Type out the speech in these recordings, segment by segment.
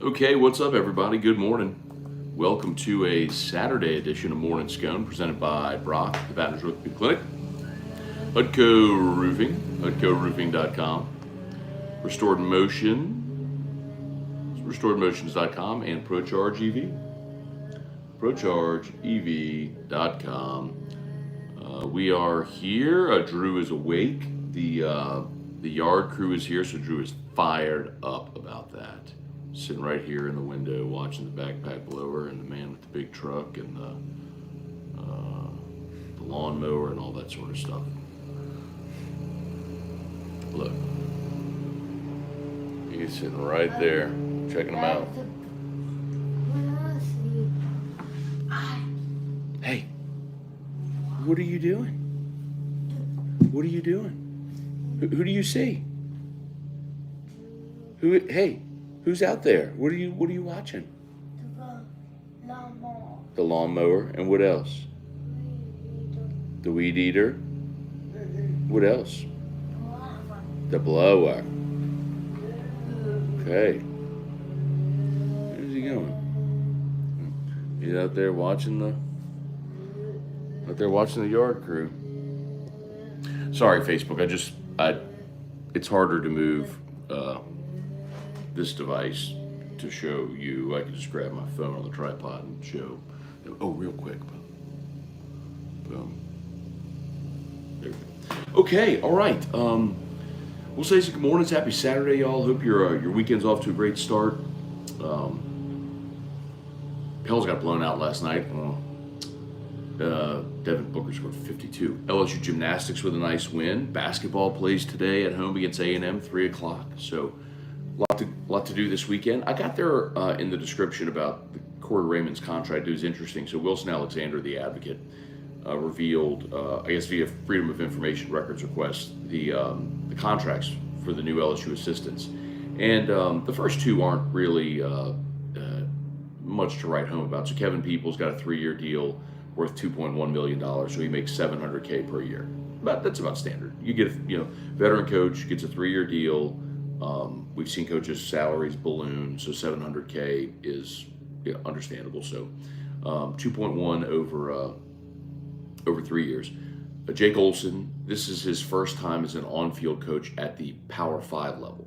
Okay, what's up, everybody? Good morning. Welcome to a Saturday edition of Morning Scone presented by Brock, the Baton Rouge Orthopedic Clinic, Hudco Roofing, HudcoRoofing.com, Restored Motion, RestoredMotions.com, and ProCharge EV, ProChargeEV.com. We are here. Drew is awake. The yard crew is here, so Drew is fired up about that. Sitting right here in the window watching the backpack blower and the man with the big truck and the lawnmower and all that sort of stuff. Look, he's sitting right there checking them out. Hey, what are you doing? What are you doing? Who do you see? Hey, who's out there? What are you watching? The lawnmower. And what else? The weed eater. What else? The blower. Okay. Where's he going? He's out there watching the yard crew. Sorry, Facebook. It's harder to move this device to show you. I can just grab my phone on the tripod and show. Oh, real quick. Boom. There we go. Okay, all right. We'll say good morning. It's happy Saturday, y'all. Hope your weekend's off to a great start. Pels got blown out last night. Devin Booker scored 52. LSU Gymnastics with a nice win. Basketball plays today at home against A&M, 3 o'clock. So lot to do this weekend. I got there in the description about the Corey Raymond's contract. It was interesting. So Wilson Alexander, the advocate, revealed, I guess via Freedom of Information records request, the contracts for the new LSU assistants. And the first two aren't really much to write home about. So Kevin Peoples got a 3-year deal worth $2.1 million, so he makes $700K per year. But that's about standard. You get, veteran coach gets a 3-year deal. We've seen coaches' salaries balloon, so $700K is understandable. So 2.1 over 3 years. Jake Olson, this is his first time as an on-field coach at the Power 5 level.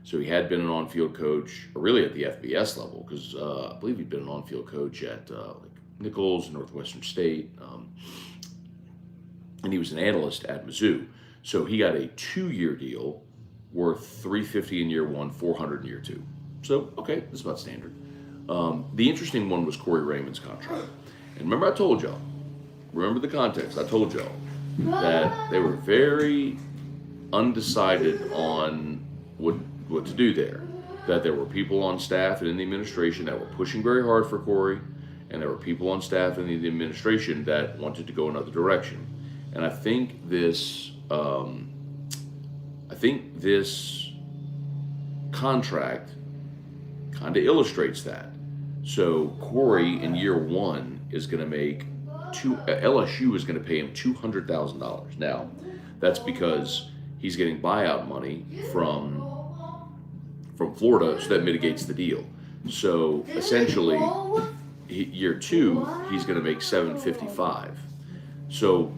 So he had been an on-field coach, or really at the FBS level, because I believe he'd been an on-field coach at Nichols, Northwestern State, and he was an analyst at Mizzou. So he got a 2-year deal worth $350 in year 1, $400 in year 2. So, okay, that's about standard. The interesting one was Corey Raymond's contract. And remember I told y'all, remember the context, I told y'all that they were very undecided on what to do there. That there were people on staff and in the administration that were pushing very hard for Corey, and there were people on staff and in the administration that wanted to go another direction. And I think this contract kind of illustrates that. So Corey in year 1 is going to make LSU is going to pay him $200,000. Now, that's because he's getting buyout money from Florida, so that mitigates the deal. So essentially, year 2 he's going to make $755. So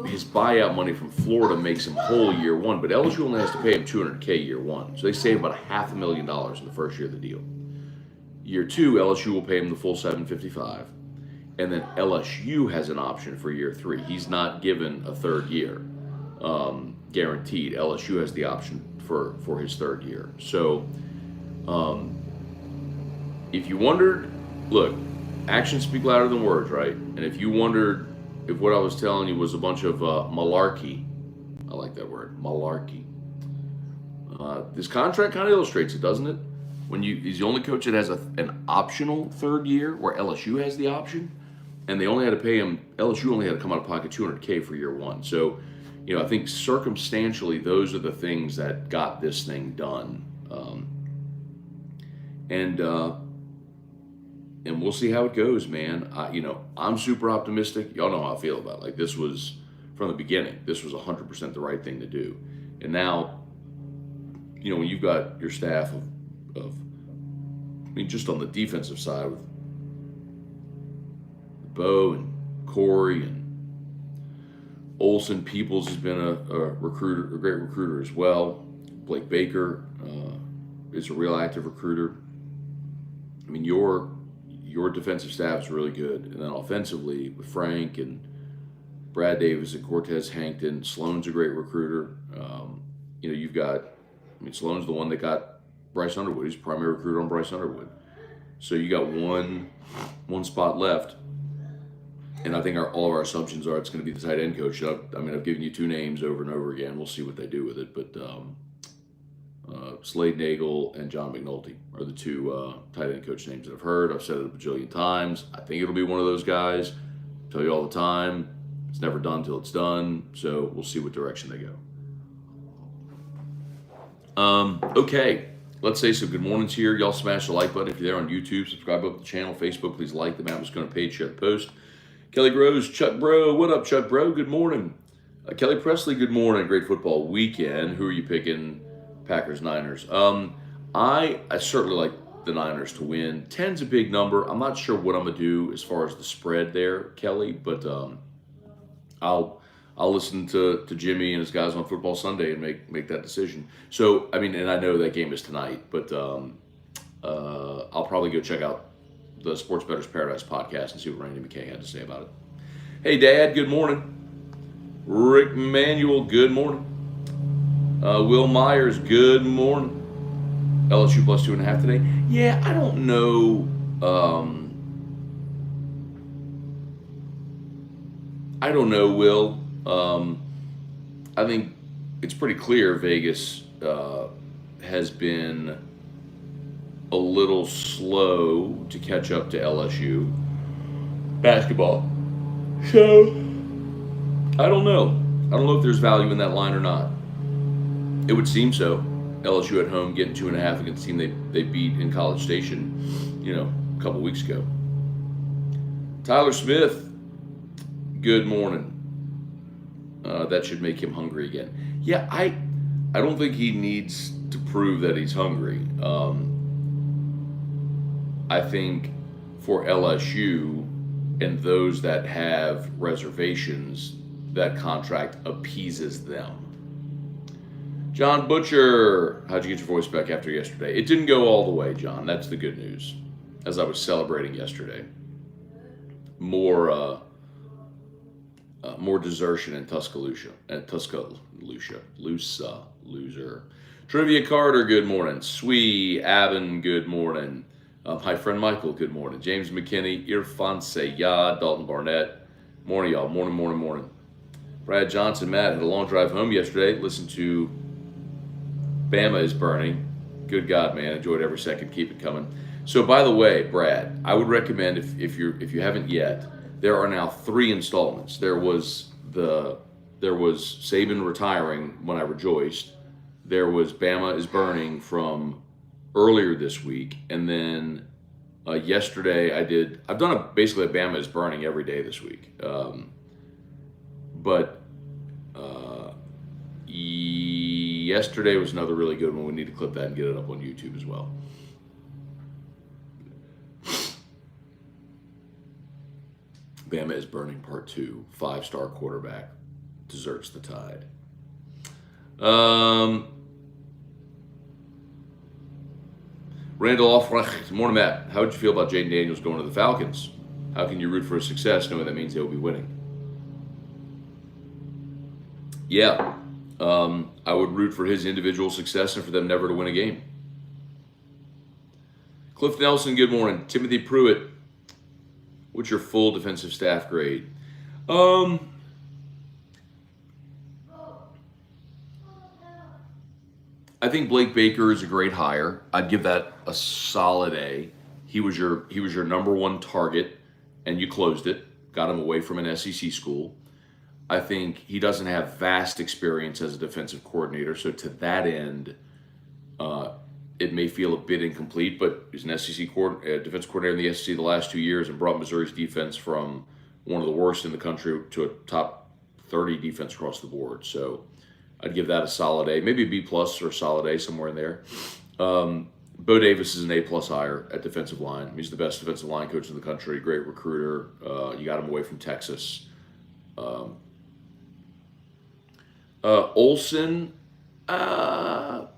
his buyout money from Florida makes him whole year 1, but LSU only has to pay him $200K year 1. So they save about $500,000 in the first year of the deal. Year 2, LSU will pay him the full $755, and then LSU has an option for year 3. He's not given a third year guaranteed. LSU has the option for his third year. So if you wondered, look, actions speak louder than words, right? And if you wondered if what I was telling you was a bunch of malarkey, I like that word, malarkey. This contract kind of illustrates it, doesn't it? He's the only coach that has an optional third year, where LSU has the option, and they only had to pay him. LSU only had to come out of pocket $200K for year 1. So, I think circumstantially, those are the things that got this thing done, and we'll see how it goes, man. I'm super optimistic. Y'all know how I feel about it. Like, this was, from the beginning, this was 100% the right thing to do. And now, when you've got your staff of mean, just on the defensive side with Bo and Corey and Olsen. Peoples has been a recruiter, a great recruiter as well. Blake Baker is a real active recruiter. I mean, your defensive staff is really good. And then offensively with Frank and Brad Davis and Cortez Hankton, Sloan's a great recruiter. You've got, Sloan's the one that got Bryce Underwood. He's the primary recruiter on Bryce Underwood. So you got one spot left. And I think all of our assumptions are it's going to be the tight end coach. I've given you two names over and over again. We'll see what they do with it. But Slade Nagel and John McNulty are the two tight end coach names that I've heard. I've said it a bajillion times. I think it'll be one of those guys. I tell you all the time, it's never done till it's done. So we'll see what direction they go. Okay, let's say some good mornings here. Y'all smash the like button if you're there on YouTube. Subscribe up to the channel. Facebook, please like the Matt Moscona page, share the post. Kelly Groves, Chuck Bro. What up, Chuck Bro? Good morning. Kelly Presley, good morning. Great football weekend. Who are you picking? Packers, Niners. I certainly like the Niners to win. 10's a big number. I'm not sure what I'm going to do as far as the spread there, Kelly, but I'll listen to Jimmy and his guys on Football Sunday and make that decision. So, and I know that game is tonight, but I'll probably go check out the Sports Bettor's Paradise podcast and see what Randy McKay had to say about it. Hey, Dad, good morning. Rick Manuel, good morning. Will Myers, good morning. LSU plus 2.5 today. Yeah, I don't know. I don't know, Will. I think it's pretty clear Vegas has been a little slow to catch up to LSU basketball. So, I don't know. I don't know if there's value in that line or not. It would seem so. LSU at home getting 2.5 against the team they beat in College Station, a couple weeks ago. Tyler Smith, good morning. That should make him hungry again. Yeah, I don't think he needs to prove that he's hungry. I think for LSU and those that have reservations, that contract appeases them. John Butcher, how'd you get your voice back after yesterday? It didn't go all the way, John. That's the good news. As I was celebrating yesterday, more desertion in Tuscaloosa. Loser. Trivia Carter, good morning. Swee Avon, good morning. Hi, friend Michael, good morning. James McKinney, Irfan Sayyad, Dalton Barnett. Morning, y'all. Morning. Brad Johnson, Matt, had a long drive home yesterday. Listened to Bama is Burning. Good God, man. Enjoyed every second. Keep it coming. So, by the way, Brad, I would recommend, if you haven't yet, there are now 3 installments. There was Saban retiring when I rejoiced. There was Bama is Burning from earlier this week, and then yesterday I've done basically a Bama is Burning every day this week. But yesterday was another really good one. We need to clip that and get it up on YouTube as well. Bama is Burning Part 2. 5-star quarterback deserts the tide. Randall Offrecht, morning, Matt. How would you feel about Jaden Daniels going to the Falcons? How can you root for his success knowing that means they will be winning? Yeah, I would root for his individual success and for them never to win a game. Cliff Nelson, good morning. Timothy Pruitt, what's your full defensive staff grade? I think Blake Baker is a great hire. I'd give that a solid A. He was your number one target, and you closed it. Got him away from an SEC school. I think he doesn't have vast experience as a defensive coordinator, so to that end, it may feel a bit incomplete, but he's an SEC defensive coordinator in the SEC the last 2 years and brought Missouri's defense from one of the worst in the country to a top 30 defense across the board. So I'd give that a solid A, maybe a B plus or a solid A, somewhere in there. Bo Davis is an A-plus hire at defensive line. He's the best defensive line coach in the country. Great recruiter. You got him away from Texas. Olsen, that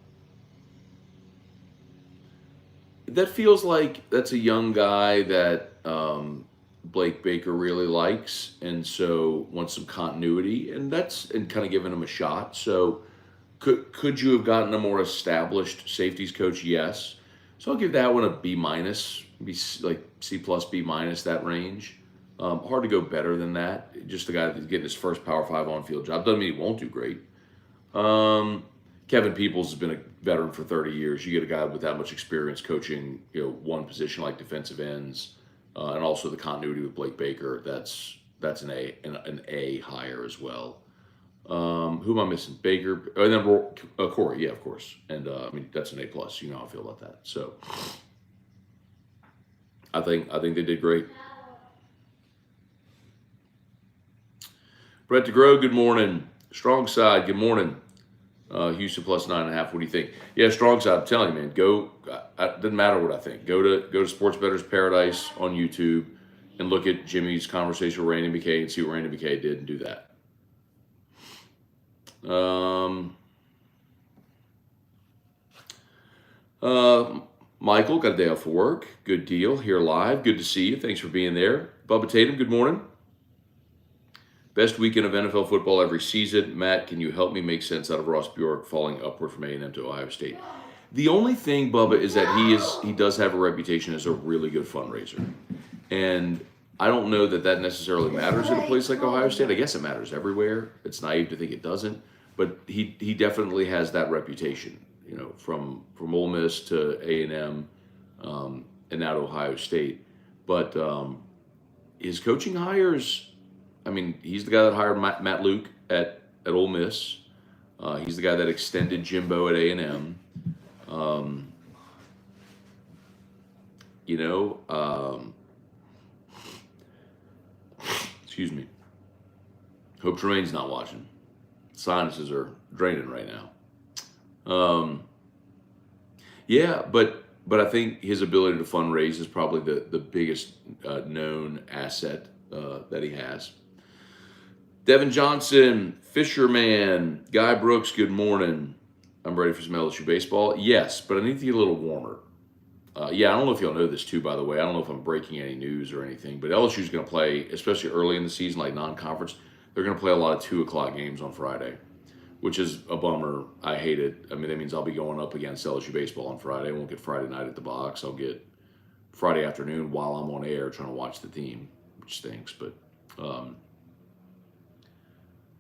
feels like that's a young guy that Blake Baker really likes, and so wants some continuity, and kind of giving him a shot. So could you have gotten a more established safeties coach? Yes. So I'll give that one a B minus, be like C plus B minus, that range. Hard to go better than that. Just the guy that's getting his first Power 5 on-field job. Doesn't mean he won't do great. Kevin Peoples has been a veteran for 30 years. You get a guy with that much experience coaching, one position like defensive ends, and also the continuity with Blake Baker. That's an A hire as well. Who am I missing? Baker, and then Corey, yeah, of course. And that's an A plus. You know how I feel about that. So I think they did great. Brett DeGrow, good morning. Strong side, good morning. Houston plus 9.5. What do you think? Yeah, strong side. I'm telling you, man. Go. Doesn't matter what I think. Go to Sports Bettor's Paradise on YouTube and look at Jimmy's conversation with Randy McKay and see what Randy McKay did and do that. Michael, got a day off of work. Good deal. Here live. Good to see you. Thanks for being there. Bubba Tatum, good morning. Best weekend of NFL football every season. Matt, can you help me make sense out of Ross Bjork falling upward from A&M to Ohio State? The only thing, Bubba, is that he does have a reputation as a really good fundraiser. And I don't know that necessarily matters at a place like Ohio State. I guess it matters everywhere. It's naive to think it doesn't. But he definitely has that reputation, from Ole Miss to A&M, and now to Ohio State. But his coaching hires, he's the guy that hired Matt Luke at Ole Miss. He's the guy that extended Jimbo at A&M. Excuse me. Hope Tremaine's not watching. Sinuses are draining right now. Yeah, but I think his ability to fundraise is probably the biggest known asset that he has. Devin Johnson, Fisherman, Guy Brooks, good morning. I'm ready for some LSU baseball. Yes, but I need to get a little warmer. I don't know if y'all know this too, by the way. I don't know if I'm breaking any news or anything, but LSU's going to play, especially early in the season, like non-conference, they're going to play a lot of 2 o'clock games on Friday, which is a bummer. I hate it. That means I'll be going up against LSU baseball on Friday. I won't get Friday night at the box. I'll get Friday afternoon while I'm on air trying to watch the team, which stinks. But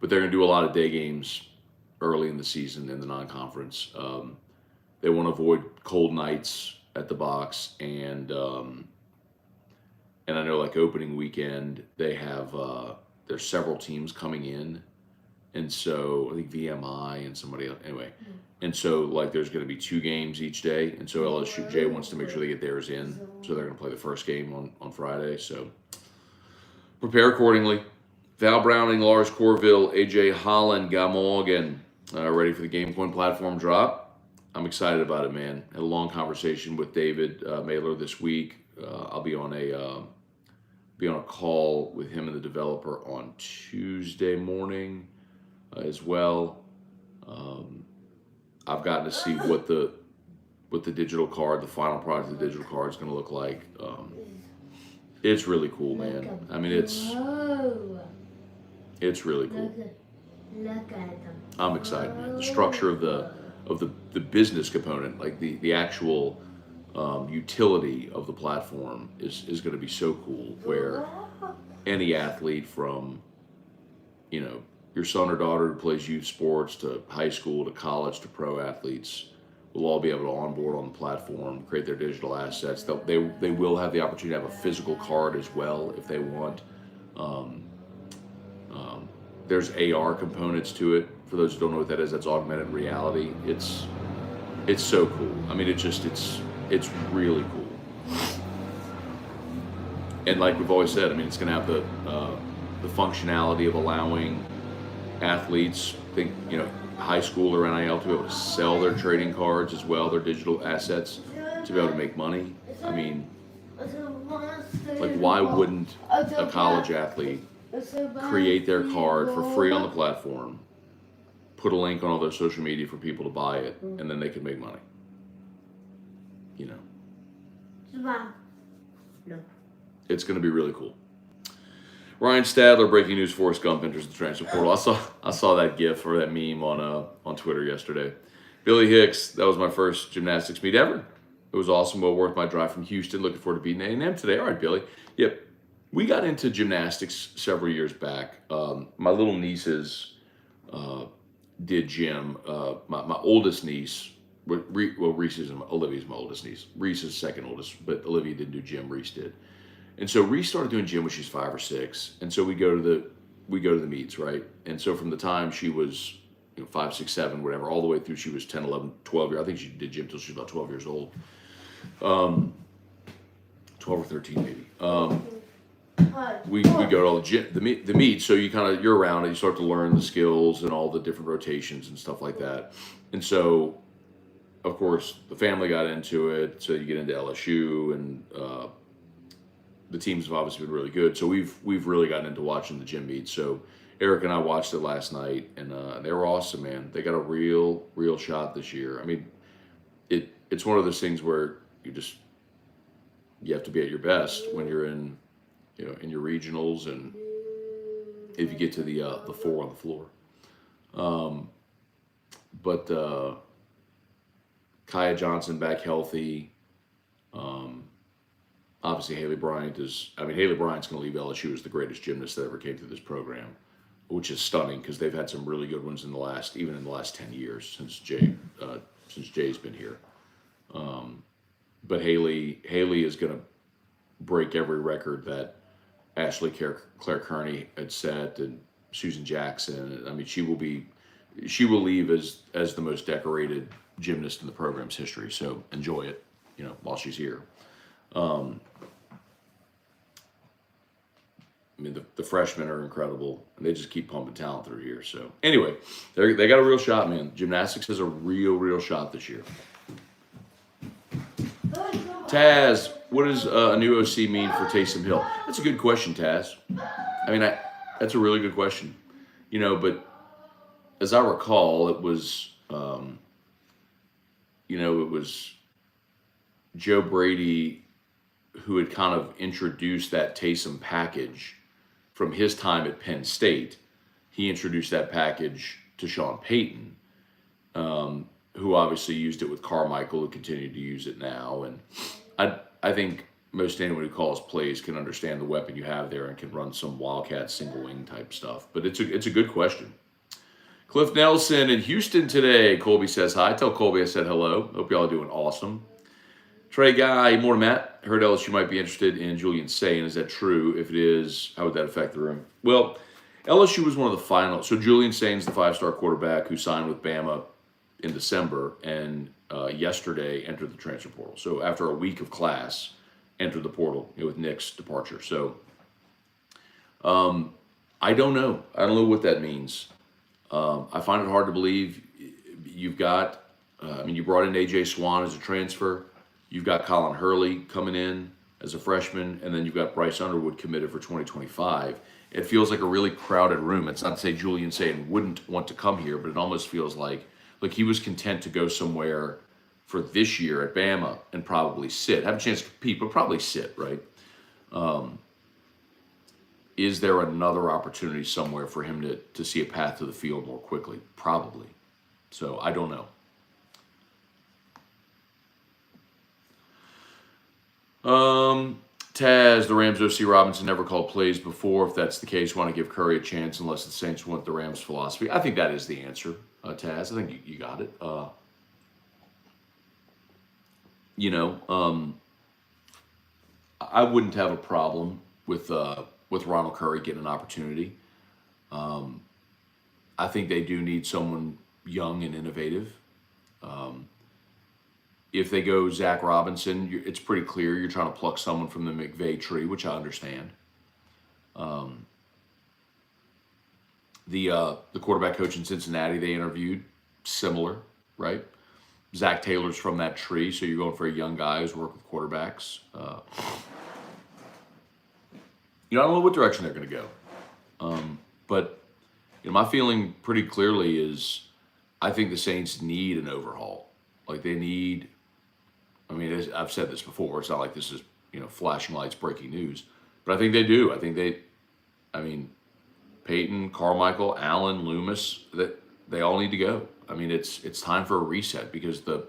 they're going to do a lot of day games early in the season in the non-conference. They want to avoid cold nights at the box, and I know like opening weekend they have there's several teams coming in, and so I think VMI and somebody else, anyway, and so like there's going to be 2 games each day, and so LSU wants to make sure they get theirs in, so they're going to play the first game on Friday. So prepare accordingly. Val Browning, Lars Corville, AJ Holland, Guy Morgan, ready for the Game Point platform drop. I'm excited about it, man. Had a long conversation with David Mailer this week. I'll be on a call with him and the developer on Tuesday morning as well. I've gotten to see what the digital card, the final product of the digital card, is going to look like. It's really cool, man. It's really cool. Look at them. I'm excited, man. The structure of the business component, like the actual utility of the platform is going to be so cool, where any athlete from, your son or daughter who plays youth sports to high school to college to pro athletes will all be able to onboard on the platform, create their digital assets. They will have the opportunity to have a physical card as well if they want. There's AR components to it. For those who don't know what that is, that's augmented reality. It's so cool. It's really cool. And like we've always said, it's going to have the functionality of allowing athletes, high school or NIL, to be able to sell their trading cards as well, their digital assets, to be able to make money. I mean, like, why wouldn't a college athlete create their card for free on the platform, put a link on all their social media for people to buy it, and then they could make money? You know, it's going to be really cool. Ryan Stadler, breaking news: Forrest Gump enters the transfer portal. I saw that GIF or that meme on Twitter yesterday. Billy Hicks, that was my first gymnastics meet ever. It was awesome, well worth my drive from Houston. Looking forward to beating A&M today. All right, Billy. Yep, we got into gymnastics several years back. My little nieces did gym. My oldest niece, Reese is Olivia's my oldest niece. Reese is second oldest, but Olivia didn't do gym. Reese did. And so Reese started doing gym when she's 5 or 6, and so we go to the meets, right? And so from the time she was 5, 6, 7, whatever, all the way through she was 10, 11, 12 years. I think she did gym till she was about 12 years old. 12 or 13 maybe. We go to all the meets, so you're around and you start to learn the skills and all the different rotations and stuff like that. And so, of course, the family got into it. So you get into LSU, and the teams have obviously been really good. So we've really gotten into watching the gym meets. So Eric and I watched it last night, and they were awesome, man. They got a real shot this year. I mean, it's one of those things where you have to be at your best when you're in your regionals, and if you get to the 4 on the floor. But Kaya Johnson back healthy. Obviously Haley Bryant's going to leave LSU as the greatest gymnast that ever came through this program, which is stunning because they've had some really good ones in the last 10 years since Jay's been here. But Haley is going to break every record that Ashley Claire Kearney had set, and Susan Jackson. I mean, she will leave as the most decorated gymnast in the program's history. So enjoy it, while she's here. I mean, the freshmen are incredible, and they just keep pumping talent through here. So anyway, they got a real shot, man. Gymnastics has a real shot this year. Taz, what does a new OC mean for Taysom Hill? That's a good question, Taz. I mean, that's a really good question. But as I recall, it was, it was Joe Brady who had kind of introduced that Taysom package from his time at Penn State. He introduced that package to Sean Payton, who obviously used it with Carmichael, who continued to use it now. And I think most anyone who calls plays can understand the weapon you have there and can run some Wildcat single wing type stuff. But it's a good question. Cliff Nelson in Houston today. Colby says hi. Tell Colby I said hello. Hope y'all are doing awesome. Trey Guy, more Matt. Heard LSU might be interested in Julian Sayin. Is that true? If it is, how would that affect the room? Well, LSU was one of the final. So Julian Sayin's the 5-star quarterback who signed with Bama in December, and yesterday entered the transfer portal. So after a week of class, entered the portal with Nick's departure. So I don't know. I don't know what that means. I find it hard to believe. You've got, you brought in A.J. Swan as a transfer. You've got Colin Hurley coming in as a freshman, and then you've got Bryce Underwood committed for 2025. It feels like a really crowded room. It's not to say Julian Sayin wouldn't want to come here, but it almost feels like he was content to go somewhere for this year at Bama and probably sit. Have a chance to compete, but probably sit, right? Is there another opportunity somewhere for him to see a path to the field more quickly? Probably. So I don't know. Taz, the Rams OC Robinson never called plays before. If that's the case, want to give Curry a chance unless the Saints want the Rams philosophy. I think that is the answer, Taz. I think you got it. I wouldn't have a problem with Ronald Curry getting an opportunity. I think they do need someone young and innovative. If they go Zach Robinson, it's pretty clear you're trying to pluck someone from the McVay tree, which I understand. The quarterback coach in Cincinnati they interviewed, similar, right? Zach Taylor's from that tree, so you're going for a young guy who's worked with quarterbacks. I don't know what direction they're going to go. But my feeling pretty clearly is I think the Saints need an overhaul. Like they need, I've said this before. It's not like this is, flashing lights, breaking news. But I think they do. Peyton, Carmichael, Allen, Loomis, that they all need to go. It's time for a reset because the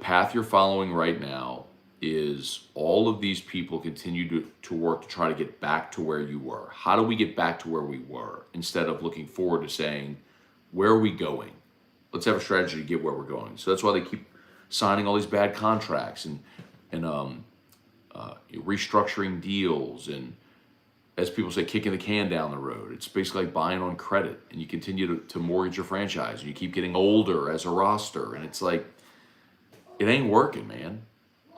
path you're following right now is all of these people continue to work to try to get back to where you were. How do we get back to where we were instead of looking forward to saying, where are we going? Let's have a strategy to get where we're going. So that's why they keep signing all these bad contracts and restructuring deals and, as people say, kicking the can down the road. It's basically like buying on credit, and you continue to mortgage your franchise, and you keep getting older as a roster, and it's like, it ain't working, man.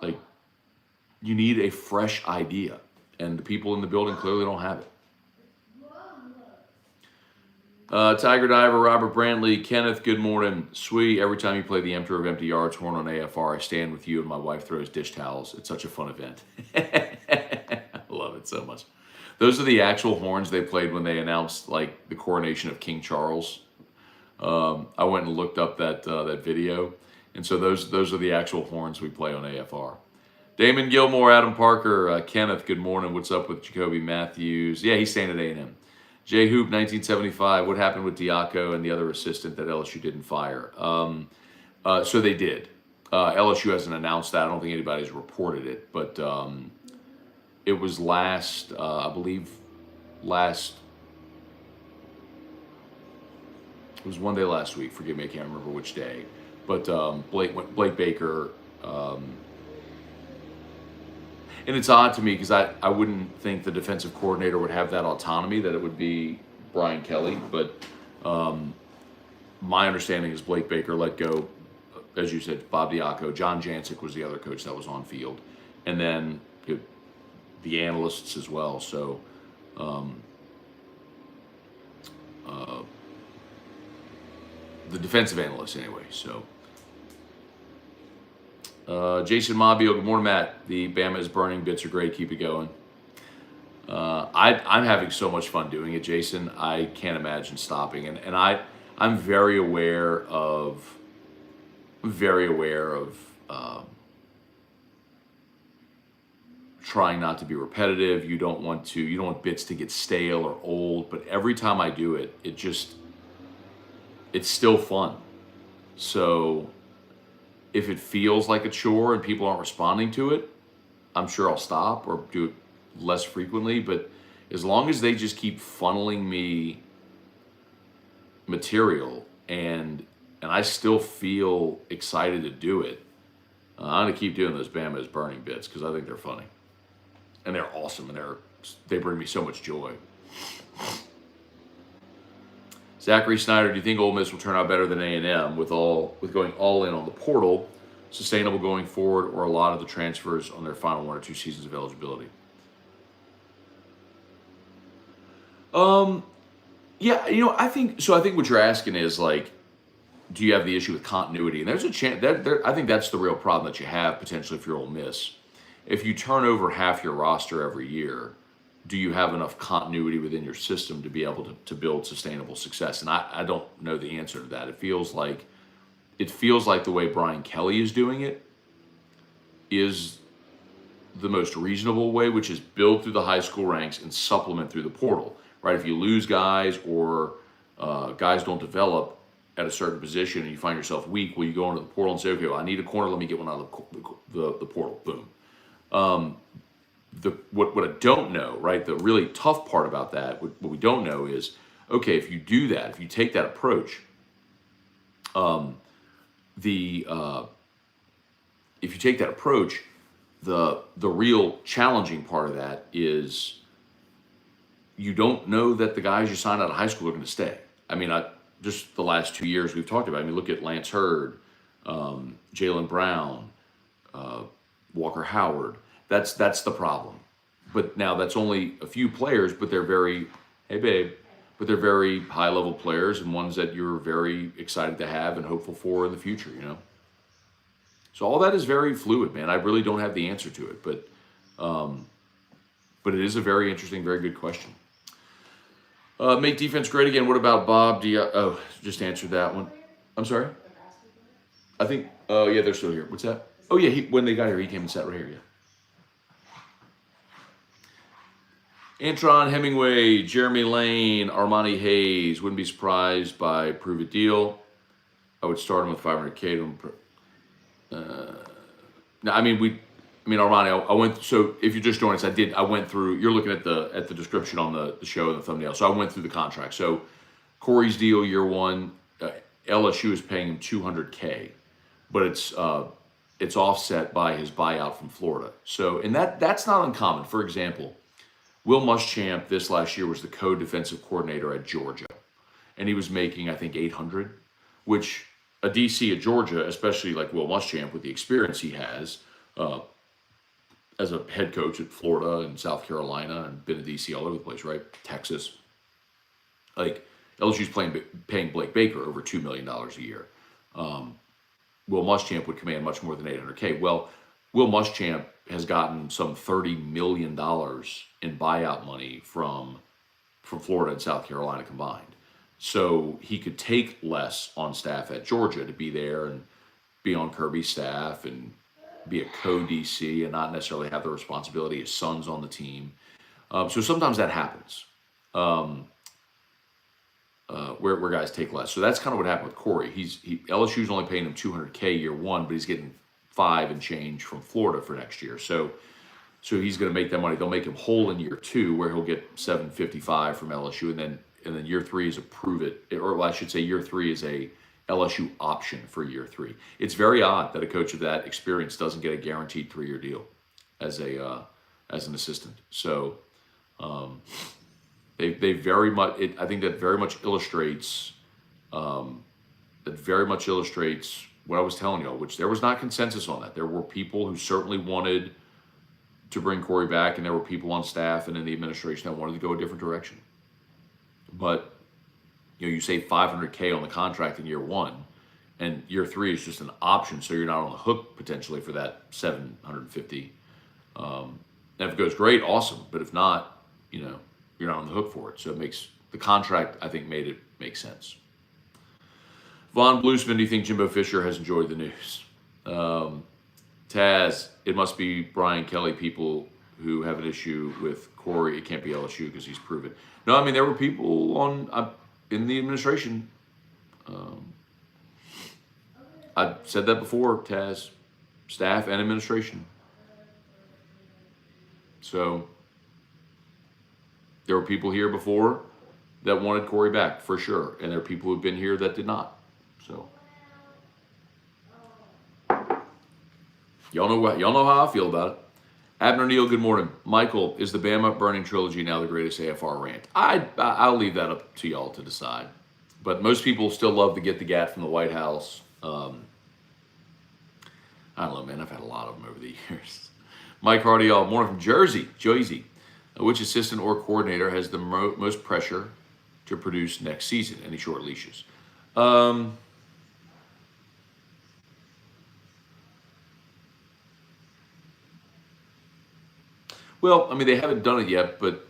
Like, you need a fresh idea, and the people in the building clearly don't have it. Tiger Diver, Robert Brantley, Kenneth, good morning. Swee, every time you play the Emptor of Empty Yards horn on AFR, I stand with you and my wife throws dish towels. It's such a fun event. I love it so much. Those are the actual horns they played when they announced like the coronation of King Charles. I went and looked up that video, and so those are the actual horns we play on AFR. Damon Gilmore, Adam Parker, Kenneth, good morning. What's up with Jacoby Matthews? Yeah, he's staying at A&M. J Hoop, 1975. What happened with Diaco and the other assistant that LSU didn't fire? So they did. LSU hasn't announced that. I don't think anybody's reported it, but it was last. It was one day last week. Forgive me, I can't remember which day. But Blake Baker. And it's odd to me because I wouldn't think the defensive coordinator would have that autonomy, that it would be Brian Kelly. But my understanding is Blake Baker let go, as you said, Bob Diaco. John Jancic was the other coach that was on field. And then the analysts as well. So the defensive analysts anyway. So Jason Mabio, good morning, Matt. The Bama is burning bits are great. Keep it going. I'm having so much fun doing it, Jason. I can't imagine stopping. And I'm very aware of trying not to be repetitive. You don't want bits to get stale or old. But every time I do it, it's still fun. So if it feels like a chore and people aren't responding to it, I'm sure I'll stop or do it less frequently. But as long as they just keep funneling me material and I still feel excited to do it, I'm going to keep doing those Bama is burning bits because I think they're funny. And they're awesome, and they bring me so much joy. Zachary Snyder, do you think Ole Miss will turn out better than A&M with going all in on the portal, sustainable going forward, or a lot of the transfers on their final 1 or 2 seasons of eligibility? Yeah, I think so. I think what you're asking is like, do you have the issue with continuity? And there's a chance I think that's the real problem that you have potentially if you're Ole Miss. If you turn over half your roster every year, do you have enough continuity within your system to be able to build sustainable success? And I don't know the answer to that. It feels like the way Brian Kelly is doing it is the most reasonable way, which is build through the high school ranks and supplement through the portal, right? If you lose guys or guys don't develop at a certain position and you find yourself weak, well, you go into the portal and say, okay, well, I need a corner. Let me get one out of the portal. Boom. What I don't know, right? The really tough part about that, what we don't know is, okay, if you do that, if you take that approach, the real challenging part of that is you don't know that the guys you sign out of high school are going to stay. Just the last 2 years we've talked about. Look at Lance Hurd, Jalen Brown, Walker Howard. That's the problem. But now that's only a few players, but they're very high level players and ones that you're very excited to have and hopeful for in the future, So all that is very fluid, man. I really don't have the answer to it, but it is a very interesting, very good question. Make defense great again. What about Bob? Just answered that one. I'm sorry. I think. Oh yeah, they're still here. What's that? Oh yeah, when they got here, he came and sat right here. Yeah. Andon Hemingway, Jeremy Lane, Armani Hayes. Wouldn't be surprised by prove it deal. I would start him with $500K. No, Armani. I went. So if you just joined us, I went through. You're looking at the description on the show and the thumbnail. So I went through the contract. So Corey's deal, year one, LSU is paying him $200K, but it's offset by his buyout from Florida. So and that's not uncommon. For example, Will Muschamp this last year was the co-defensive coordinator at Georgia, and he was making, I think, $800, which a DC at Georgia, especially like Will Muschamp with the experience he has as a head coach at Florida and South Carolina and been a DC all over the place, right? Texas. Like LSU's paying Blake Baker over $2 million a year. Will Muschamp would command much more than $800K. Well, Will Muschamp has gotten some $30 million in buyout money from Florida and South Carolina combined. So he could take less on staff at Georgia to be there and be on Kirby's staff and be a co-DC and not necessarily have the responsibility. His son's on the team. So sometimes that happens where guys take less. So that's kind of what happened with Corey. LSU's only paying him $200K year one, but he's getting $5 and change from Florida for next year. So he's going to make that money. They'll make him whole in year two, where he'll get $755 from LSU, and then year three is a prove it, or I should say year three is a LSU option for year three. It's very odd that a coach of that experience doesn't get a guaranteed 3-year deal as an assistant. So they very much. I think that very much illustrates what I was telling y'all, which there was not consensus on that. There were people who certainly wanted to bring Corey back, and there were people on staff and in the administration that wanted to go a different direction. But you save $500K on the contract in year one, and year three is just an option, so you're not on the hook potentially for that $750. And if it goes great, awesome. But if not, you're not on the hook for it. So it makes the contract, I think, made it make sense. Von Bluesman, do you think Jimbo Fisher has enjoyed the news? Taz, it must be Brian Kelly people who have an issue with Corey. It can't be LSU because he's proven. No, there were people in the administration. I've said that before, Taz, staff and administration. So there were people here before that wanted Corey back for sure, and there are people who've been here that did not. So y'all know how I feel about it. Abner Neal, good morning. Michael, is the Bama Burning Trilogy now the greatest AFR rant? I'll leave that up to y'all to decide. But most people still love to get the gat from the White House. I don't know, man. I've had a lot of them over the years. Mike Hardy, y'all, morning from Jersey. Which assistant or coordinator has the most pressure to produce next season? Any short leashes? Well, they haven't done it yet, but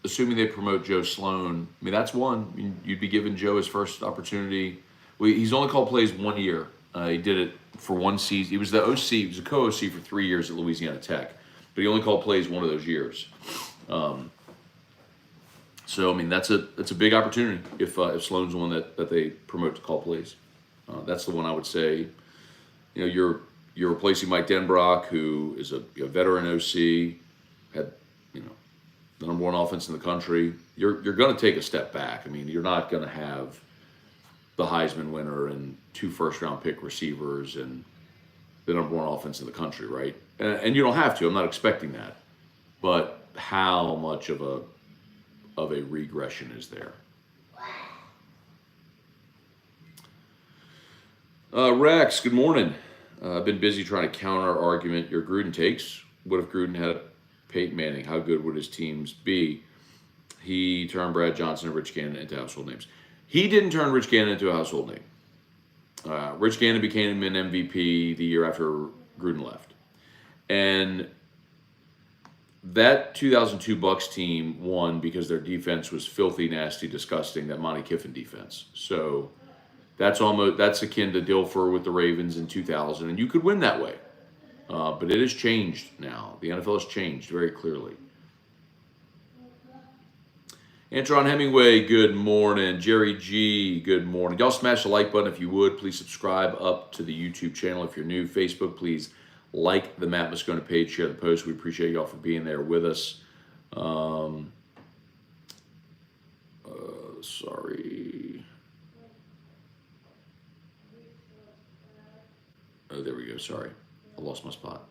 assuming they promote Joe Sloan, that's one. You'd be giving Joe his first opportunity. He's only called plays 1 year. He did it for one season. He was the OC. He was a co-OC for 3 years at Louisiana Tech, but he only called plays one of those years. So that's a big opportunity if Sloan's the one that they promote to call plays. That's the one I would say. You're replacing Mike Denbrock, who is a veteran OC, had the number one offense in the country. You're going to take a step back. You're not going to have the Heisman winner and 2 first-round pick receivers and the number one offense in the country, right? And you don't have to. I'm not expecting that. But how much of a regression is there? Rex, good morning. I've been busy trying to counter argument your Gruden takes. What if Gruden had Peyton Manning? How good would his teams be? He turned Brad Johnson and Rich Gannon into household names. He didn't turn Rich Gannon into a household name. Rich Gannon became an MVP the year after Gruden left. And that 2002 Bucks team won because their defense was filthy, nasty, disgusting, that Monty Kiffin defense. So that's akin to Dilfer with the Ravens in 2000, and you could win that way. But it has changed now. The NFL has changed very clearly. Andon Hemingway, good morning. Jerry G, good morning. Y'all smash the like button if you would. Please subscribe up to the YouTube channel if you're new. Facebook, please like the Matt Moscona page, share the post. We appreciate y'all for being there with us. Sorry. Oh, there we go. Sorry. I lost my spot.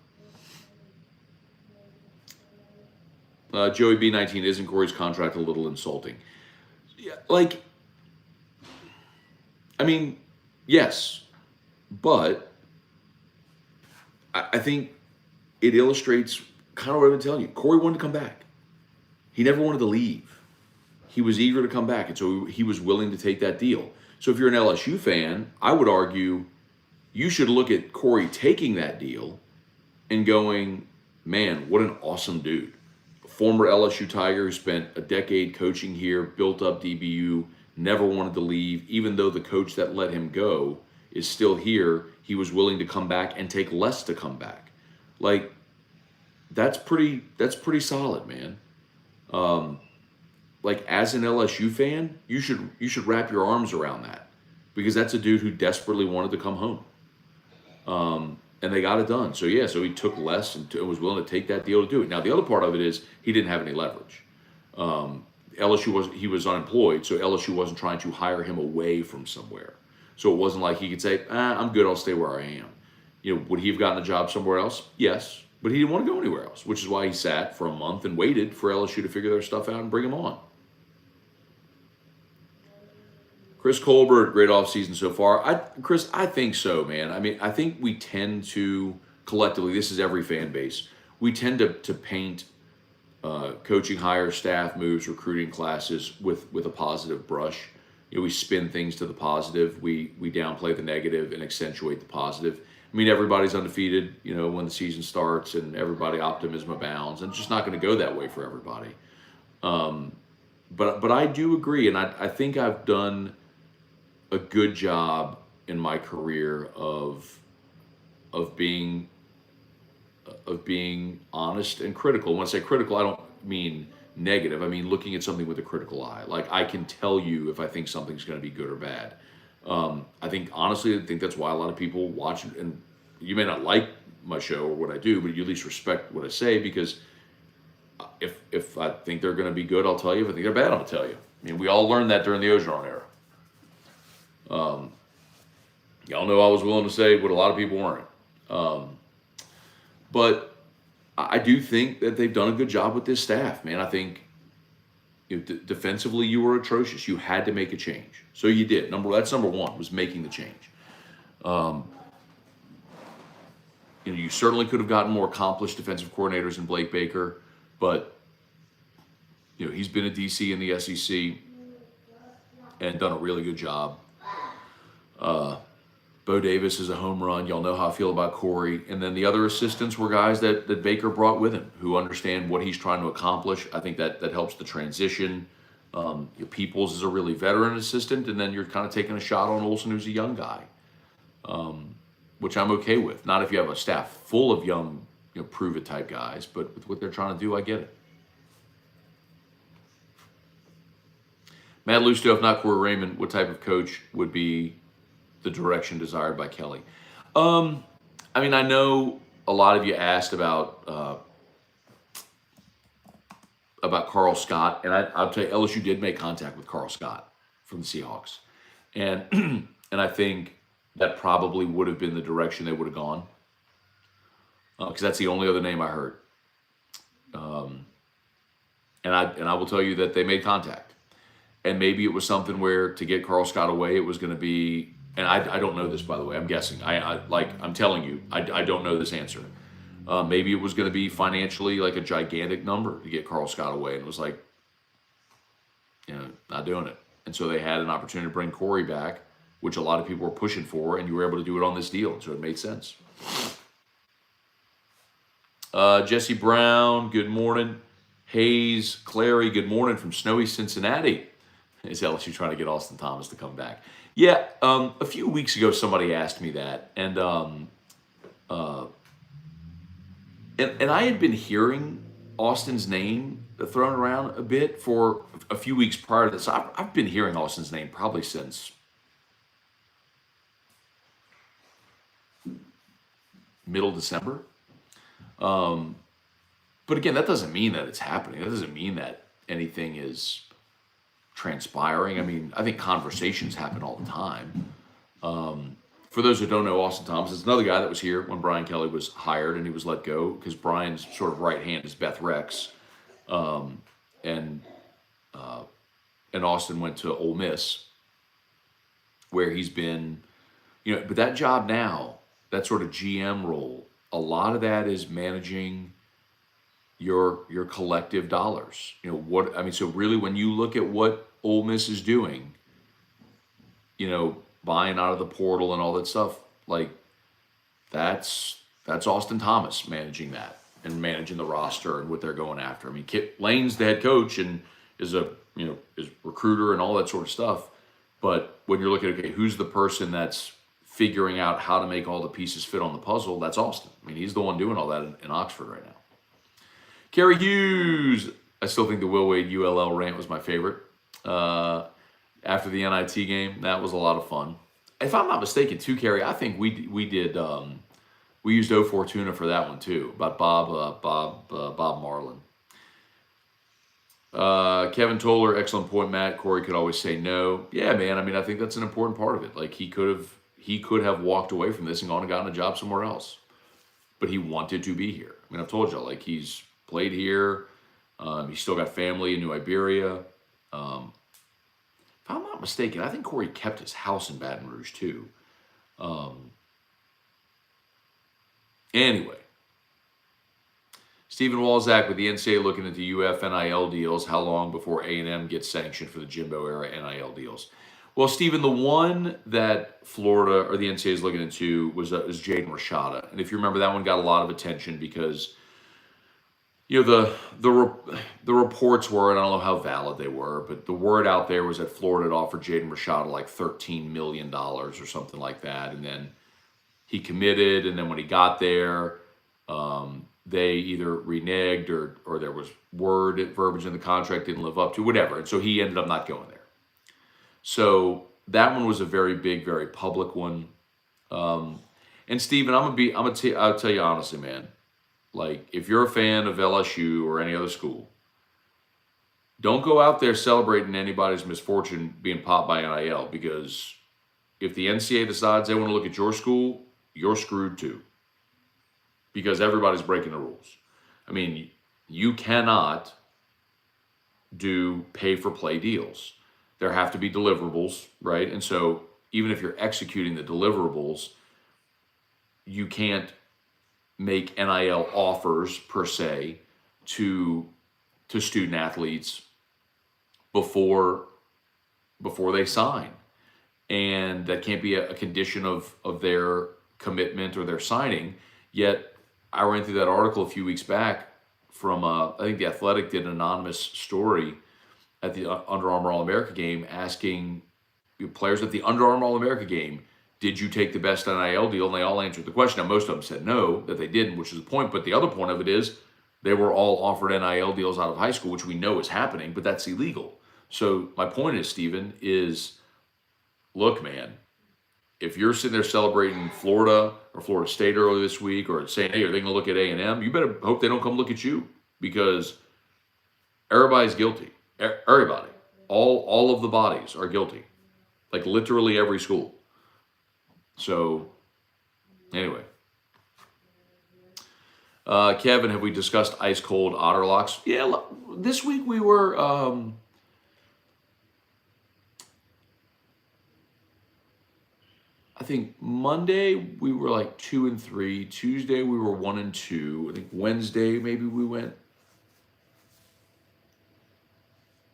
Joey B19, isn't Corey's contract a little insulting? Yeah, yes, but I think it illustrates kind of what I've been telling you. Corey wanted to come back. He never wanted to leave. He was eager to come back, and so he was willing to take that deal. So if you're an LSU fan, I would argue you should look at Corey taking that deal and going, man, what an awesome dude. Former LSU Tiger who spent a decade coaching here, built up DBU, never wanted to leave. Even though the coach that let him go is still here, he was willing to come back and take less to come back. That's pretty solid, man. As an LSU fan, you should wrap your arms around that, because that's a dude who desperately wanted to come home. And they got it done. So he took less and was willing to take that deal to do it. Now, the other part of it is he didn't have any leverage. He was unemployed, so LSU wasn't trying to hire him away from somewhere. So it wasn't like he could say, I'm good, I'll stay where I am. Would he have gotten a job somewhere else? Yes, but he didn't want to go anywhere else, which is why he sat for a month and waited for LSU to figure their stuff out and bring him on. Chris Colbert, great offseason so far. Chris, I think so, man. I think we tend to, collectively, this is every fan base, we tend to paint coaching hires, staff moves, recruiting classes with a positive brush. We spin things to the positive. We downplay the negative and accentuate the positive. Everybody's undefeated, when the season starts, and everybody optimism abounds. And it's just not going to go that way for everybody. But I do agree, and I think I've done a good job in my career of being honest and critical. When I say critical, I don't mean negative. I mean looking at something with a critical eye. I can tell you if I think something's going to be good or bad. I think that's why a lot of people watch it, and you may not like my show or what I do, but you at least respect what I say, because if I think they're going to be good, I'll tell you. If I think they're bad, I'll tell you. We all learned that during the Ogeron era. Y'all know I was willing to say what a lot of people weren't. But I do think that they've done a good job with this staff, man. I think defensively you were atrocious. You had to make a change. So you did. That's number one, was making the change. You certainly could have gotten more accomplished defensive coordinators than Blake Baker, but he's been a DC in the SEC and done a really good job. Bo Davis is a home run. Y'all know how I feel about Corey. And then the other assistants were guys that Baker brought with him who understand what he's trying to accomplish. I think that helps the transition. Peoples is a really veteran assistant, and then you're kind of taking a shot on Olsen, who's a young guy, which I'm okay with. Not if you have a staff full of young, prove-it type guys, but with what they're trying to do, I get it. Matt Lusto, if not Corey Raymond, what type of coach would be the direction desired by Kelly? I know a lot of you asked about Carl Scott, and I'll tell you, LSU did make contact with Carl Scott from the Seahawks, and and I think that probably would have been the direction they would have gone, because that's the only other name I heard. And I will tell you that they made contact, and maybe it was something where to get Carl Scott away, it was going to be. And I don't know this, by the way. I'm guessing. I'm telling you, I don't know this answer. Maybe it was going to be financially like a gigantic number to get Carl Scott away, and it was not doing it. And so they had an opportunity to bring Corey back, which a lot of people were pushing for, and you were able to do it on this deal, so it made sense. Jesse Brown, good morning. Hayes Clary, good morning from snowy Cincinnati. Is LSU trying to get Austin Thomas to come back? Yeah, a few weeks ago somebody asked me that, and I had been hearing Austin's name thrown around a bit for a few weeks prior to this. I've been hearing Austin's name probably since middle December. But again, that doesn't mean that it's happening. That doesn't mean that anything is transpiring. I mean, I think conversations happen all the time. For those who don't know, Austin Thomas is another guy that was here when Brian Kelly was hired and he was let go because Brian's sort of right hand is Beth Rex. And Austin went to Ole Miss where he's been, but that job now, that sort of GM role, a lot of that is managing your collective dollars. So really when you look at what Ole Miss is doing, buying out of the portal and all that stuff, like that's Austin Thomas managing that and managing the roster and what they're going after. I mean, Kit Lane's the head coach and is is recruiter and all that sort of stuff. But when you're looking at, okay, who's the person that's figuring out how to make all the pieces fit on the puzzle, that's Austin. I mean, he's the one doing all that in Oxford right now. Kerry Hughes, I still think the Will Wade ULL rant was my favorite. After the NIT game, that was a lot of fun. If I'm not mistaken, too, Kerry, I think we did we used 04 Tuna for that one too, about Bob Marlin. Kevin Toller, excellent point, Matt. Corey could always say no. Yeah, man. I mean, I think that's an important part of it. Like he could have walked away from this and gone and gotten a job somewhere else, but he wanted to be here. I mean, I've told y'all, like he's played here. He's still got family in New Iberia. If I'm not mistaken, I think Corey kept his house in Baton Rouge too. Anyway, Stephen Walzak with the NCAA looking at the UF NIL deals. How long before A&M gets sanctioned for the Jimbo era NIL deals? Well, Stephen, the one that Florida or the NCAA is looking into was Jaden Rashada, and if you remember, that one got a lot of attention because the reports were, and I don't know how valid they were, but the word out there was that Florida had offered Jaden Rashada like $13 million or something like that, and then he committed, and then when he got there, they either reneged or there was verbiage in the contract didn't live up to, whatever, and so he ended up not going there. So that one was a very big, very public one. And Stephen, I'll tell you honestly, man. Like, if you're a fan of LSU or any other school, don't go out there celebrating anybody's misfortune being popped by NIL, because if the NCAA decides they want to look at your school, you're screwed too. Because everybody's breaking the rules. I mean, you cannot do pay-for-play deals. There have to be deliverables, right? And so even if you're executing the deliverables, you can't make NIL offers per se to student athletes before they sign, and that can't be a condition of their commitment or their signing. Yet I ran through that article a few weeks back from I think The Athletic did an anonymous story at the Under Armour All-America game asking players at the Under Armour All-America game, did you take the best NIL deal? And they all answered the question. Now, most of them said no, that they didn't, which is the point. But the other point of it is they were all offered NIL deals out of high school, which we know is happening, but that's illegal. So my point is, Stephen, is look, man, if you're sitting there celebrating Florida or Florida State earlier this week or saying, hey, are they going to look at A&M? You better hope they don't come look at you, because everybody's guilty. Everybody. All of the bodies are guilty. Like literally every school. So, anyway. Kevin, have we discussed ice cold otter locks? Yeah, this week we were. I think Monday we were like 2 and 3. Tuesday we were 1 and 2. I think Wednesday maybe we went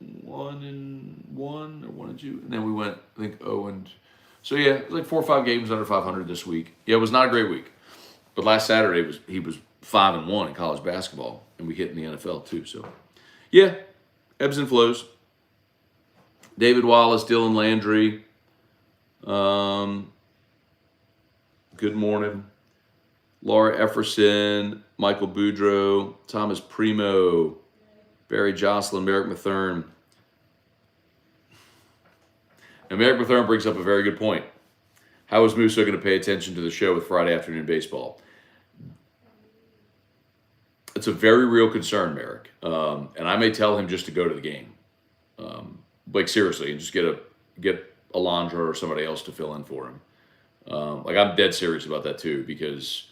1 and 1 or 1 and 2, and then we went I think 0 and. So yeah, it was like 4 or 5 games under 500 this week. Yeah, it was not a great week, but last Saturday he was 5-1 in college basketball, and we hit in the NFL too. So yeah, ebbs and flows. David Wallace, Dylan Landry. Good morning. Laura Efferson, Michael Boudreau, Thomas Primo, Barry Jocelyn, Merrick Mathern. Now, Merrick Mathern brings up a very good point. How is Musso going to pay attention to the show with Friday afternoon baseball? It's a very real concern, Merrick. And I may tell him just to go to the game. Like, seriously, and just get Alondra or somebody else to fill in for him. Like, I'm dead serious about that, too, because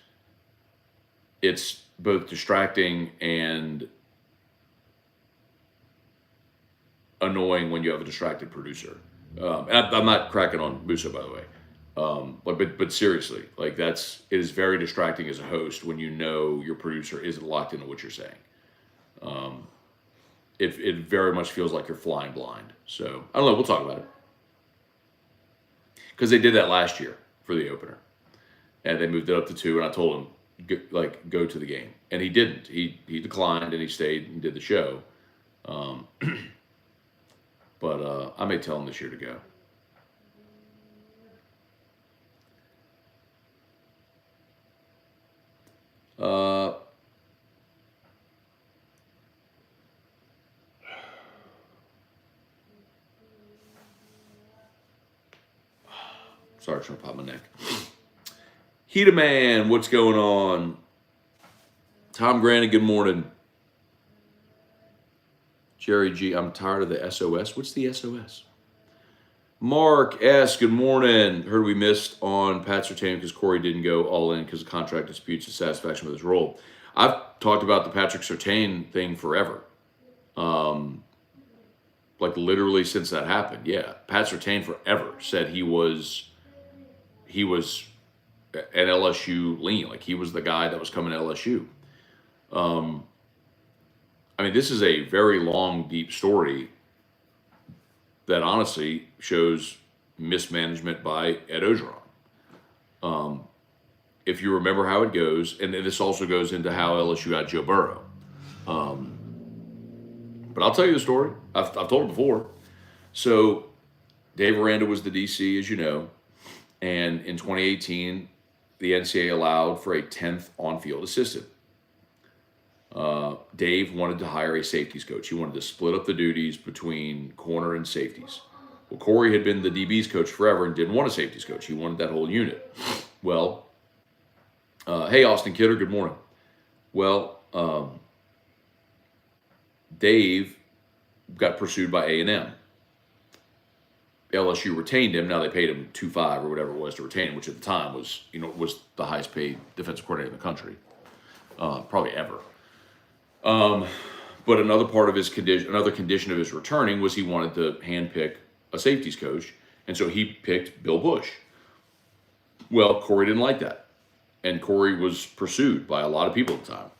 it's both distracting and annoying when you have a distracted producer. And I'm not cracking on Musso, by the way. But seriously, like it is very distracting as a host when you know your producer isn't locked into what you're saying. It very much feels like you're flying blind. So I don't know. We'll talk about it because they did that last year for the opener, and they moved it up to 2. And I told him go to the game, and he didn't. He declined, and he stayed and did the show. But I may tell him this year to go. Sorry, trying to pop my neck. Heat Man, what's going on? Tom Granny, good morning. Jerry G, I'm tired of the SOS. What's the SOS? Mark S, good morning. Heard we missed on Pat Surtain because Corey didn't go all in because of contract disputes and satisfaction with his role. I've talked about the Patrick Surtain thing forever. Like literally since that happened. Yeah. Pat Surtain forever said he was an LSU lean. Like he was the guy that was coming to LSU. I mean, this is a very long, deep story that honestly shows mismanagement by Ed Ogeron. If you remember how it goes, and this also goes into how LSU got Joe Burrow. But I'll tell you the story. I've told it before. So Dave Aranda was the DC, as you know, and in 2018, the NCAA allowed for a 10th on-field assistant. Dave wanted to hire a safeties coach. He wanted to split up the duties between corner and safeties. Well, Corey had been the DB's coach forever and didn't want a safeties coach. He wanted that whole unit. Well, hey, Austin Kidder, good morning. Well, Dave got pursued by A&M. LSU retained him. Now they paid him $2.5 or whatever it was to retain him, which at the time was the highest paid defensive coordinator in the country, probably ever. But another condition of his returning was he wanted to handpick a safeties coach, and so he picked Bill Bush. Well, Corey didn't like that, and Corey was pursued by a lot of people at the time,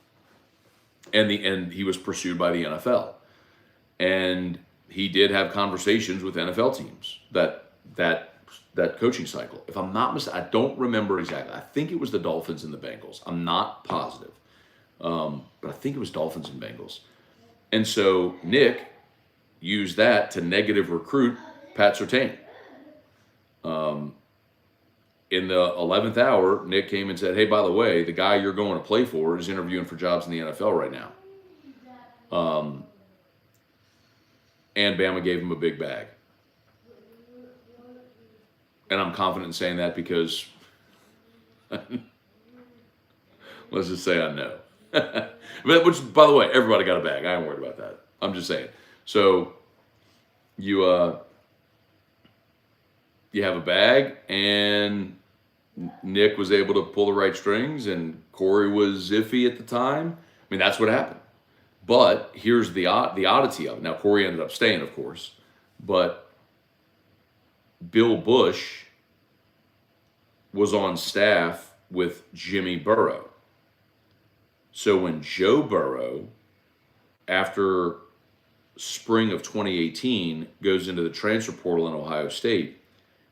and he was pursued by the NFL, and he did have conversations with NFL teams that coaching cycle. If I'm not mistaken, I don't remember exactly. I think it was the Dolphins and the Bengals. I'm not positive. But I think it was Dolphins and Bengals. And so Nick used that to negative recruit Pat Surtain. In the 11th hour, Nick came and said, hey, by the way, the guy you're going to play for is interviewing for jobs in the NFL right now. And Bama gave him a big bag. And I'm confident in saying that because let's just say I know. Which, by the way, everybody got a bag. I ain't worried about that. I'm just saying. So you have a bag, and Nick was able to pull the right strings, and Corey was iffy at the time. I mean, that's what happened. But here's the oddity of it. Now, Corey ended up staying, of course, but Bill Bush was on staff with Jimmy Burrow. So when Joe Burrow, after spring of 2018, goes into the transfer portal in Ohio State,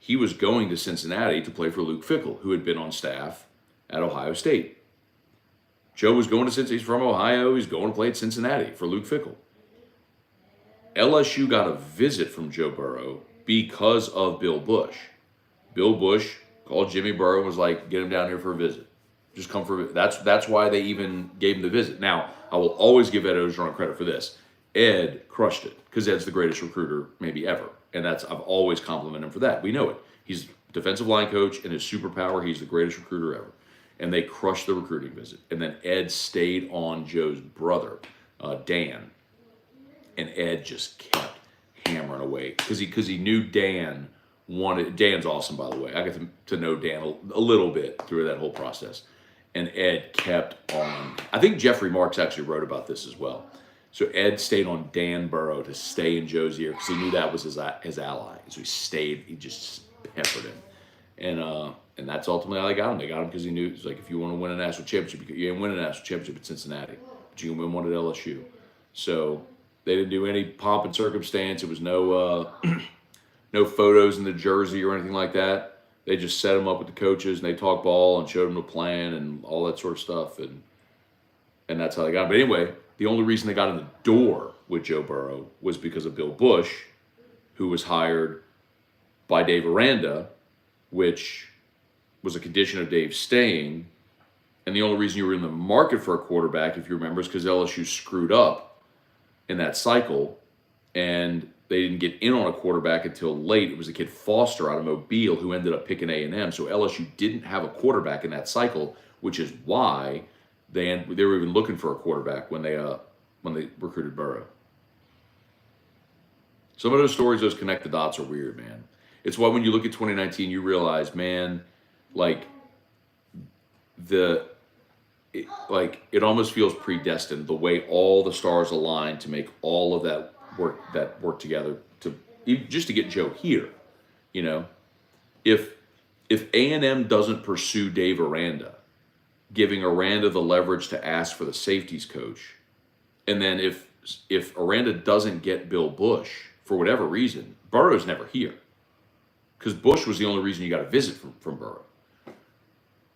he was going to Cincinnati to play for Luke Fickell, who had been on staff at Ohio State. Joe was going to Cincinnati. He's from Ohio. He's going to play at Cincinnati for Luke Fickell. LSU got a visit from Joe Burrow because of Bill Bush. Bill Bush called Jimmy Burrow and was like, get him down here for a visit. Just come for a visit. That's why they even gave him the visit. Now, I will always give Ed Ogeron credit for this. Ed crushed it because Ed's the greatest recruiter maybe ever. And I've always complimented him for that. We know it. He's defensive line coach, and his superpower, he's the greatest recruiter ever. And they crushed the recruiting visit. And then Ed stayed on Joe's brother, Dan. And Ed just kept hammering away because he knew Dan wanted. Dan's awesome, by the way. I got to know Dan a little bit through that whole process. And Ed kept on. I think Jeffrey Marks actually wrote about this as well. So Ed stayed on Dan Burrow to stay in Joe's ear because he knew that was his ally. So he stayed. He just peppered him. And that's ultimately how they got him. They got him because he knew, it's like, if you want to win a national championship, you ain't win a national championship at Cincinnati, but you can win one at LSU. So they didn't do any pomp and circumstance. It was no photos in the jersey or anything like that. They just set him up with the coaches, and they talked ball and showed him the plan and all that sort of stuff. And that's how they got him. But anyway, the only reason they got in the door with Joe Burrow was because of Bill Bush, who was hired by Dave Aranda, which was a condition of Dave staying. And the only reason you were in the market for a quarterback, if you remember, is because LSU screwed up in that cycle, and they didn't get in on a quarterback until late. It was a kid Foster out of Mobile who ended up picking A&M. So LSU didn't have a quarterback in that cycle, which is why they were even looking for a quarterback when they recruited Burrow. Some of those stories, those connect the dots, are weird, man. It's why when you look at 2019, you realize, man, it almost feels predestined, the way all the stars align to make all of that work together just to get Joe here. You know, if A&M doesn't pursue Dave Aranda, giving Aranda the leverage to ask for the safeties coach, and then if Aranda doesn't get Bill Bush for whatever reason, Burrow's never here, because Bush was the only reason you got a visit from Burrow.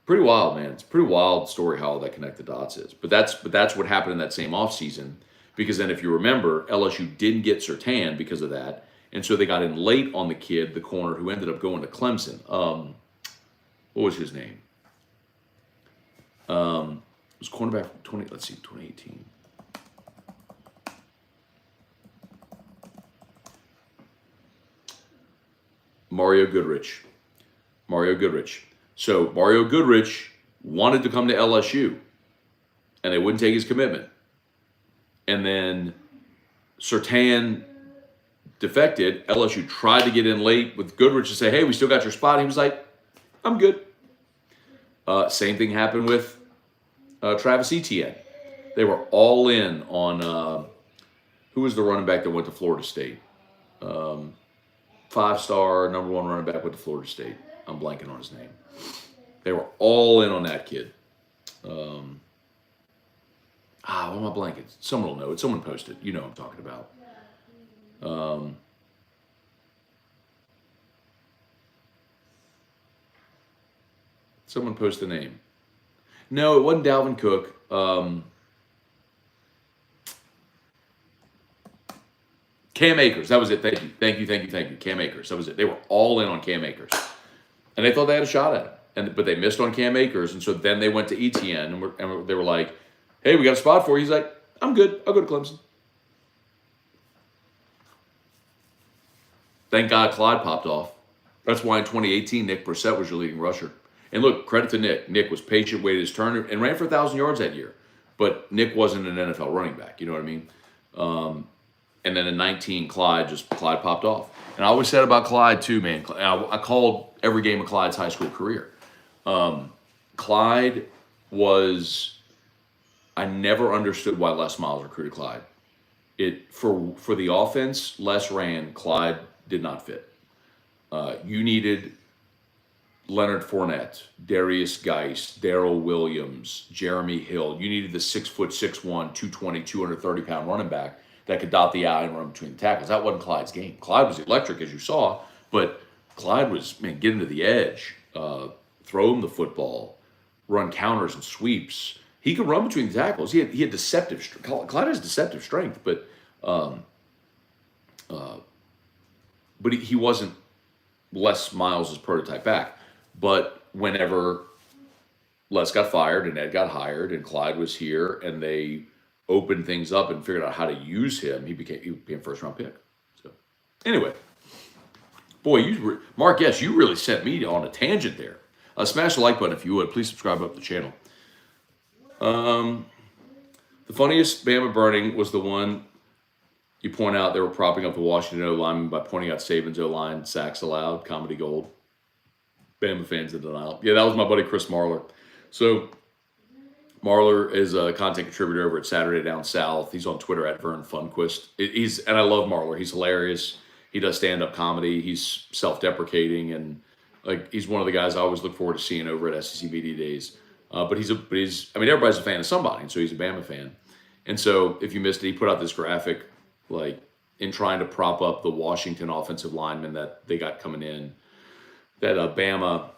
Pretty wild, man. It's a pretty wild story how all that connect the dots is. But that's what happened in that same offseason, because then if you remember, LSU didn't get Surtain because of that, and so they got in late on the kid, the corner, who ended up going to Clemson. What was his name? It was cornerback from 2018. Mario Goodrich. So Mario Goodrich wanted to come to LSU, and they wouldn't take his commitment. And then Surtain defected. LSU tried to get in late with Goodrich to say, hey, we still got your spot. He was like, I'm good. Same thing happened with Travis Etienne. They were all in on, who was the running back that went to Florida State? 5-star, number 1 running back went to Florida State. I'm blanking on his name. They were all in on that kid. What am I blanking? Someone will know it. Someone posted. You know what I'm talking about. Someone post the name. No, it wasn't Dalvin Cook. Cam Akers. That was it. Thank you. Cam Akers. That was it. They were all in on Cam Akers. And they thought they had a shot at him. But they missed on Cam Akers. And so then they went to Etienne. And they were like, hey, we got a spot for you. He's like, I'm good. I'll go to Clemson. Thank God Clyde popped off. That's why in 2018, Nick Brissett was your leading rusher. And look, credit to Nick. Nick was patient, waited his turn, and ran for 1,000 yards that year. But Nick wasn't an NFL running back. You know what I mean? And then in 19, Clyde popped off. And I always said about Clyde too, man. I called every game of Clyde's high school career. Clyde was, I never understood why Les Miles recruited Clyde. For the offense Les ran, Clyde did not fit. You needed Leonard Fournette, Darius Geis, Darrell Williams, Jeremy Hill. You needed the 6'6", 220, 230-pound running back that could dot the I and run between the tackles. That wasn't Clyde's game. Clyde was electric, as you saw, but Clyde was, man, get him to the edge, throw him the football, run counters and sweeps. He could run between the tackles. He had deceptive. Clyde has deceptive strength, but he wasn't Les Miles' prototype back. But whenever Les got fired and Ed got hired and Clyde was here and they opened things up and figured out how to use him, he became first round pick. So anyway, boy, Mark, yes, you really set me on a tangent there. Smash the like button if you would. Please subscribe up the channel. The funniest Bama burning was the one you point out they were propping up the Washington O-lineman by pointing out Saban's O-line sacks allowed, comedy gold. Bama fans in denial. Yeah, that was my buddy Chris Marler. So Marler is a content contributor over at Saturday Down South. He's on Twitter at Vern Funquist. And I love Marler. He's hilarious. He does stand-up comedy. He's self-deprecating, and like he's one of the guys I always look forward to seeing over at SEC Media Days. But everybody's a fan of somebody, and so he's a Bama fan. And so if you missed it, he put out this graphic, like in trying to prop up the Washington offensive lineman that they got coming in. That Bama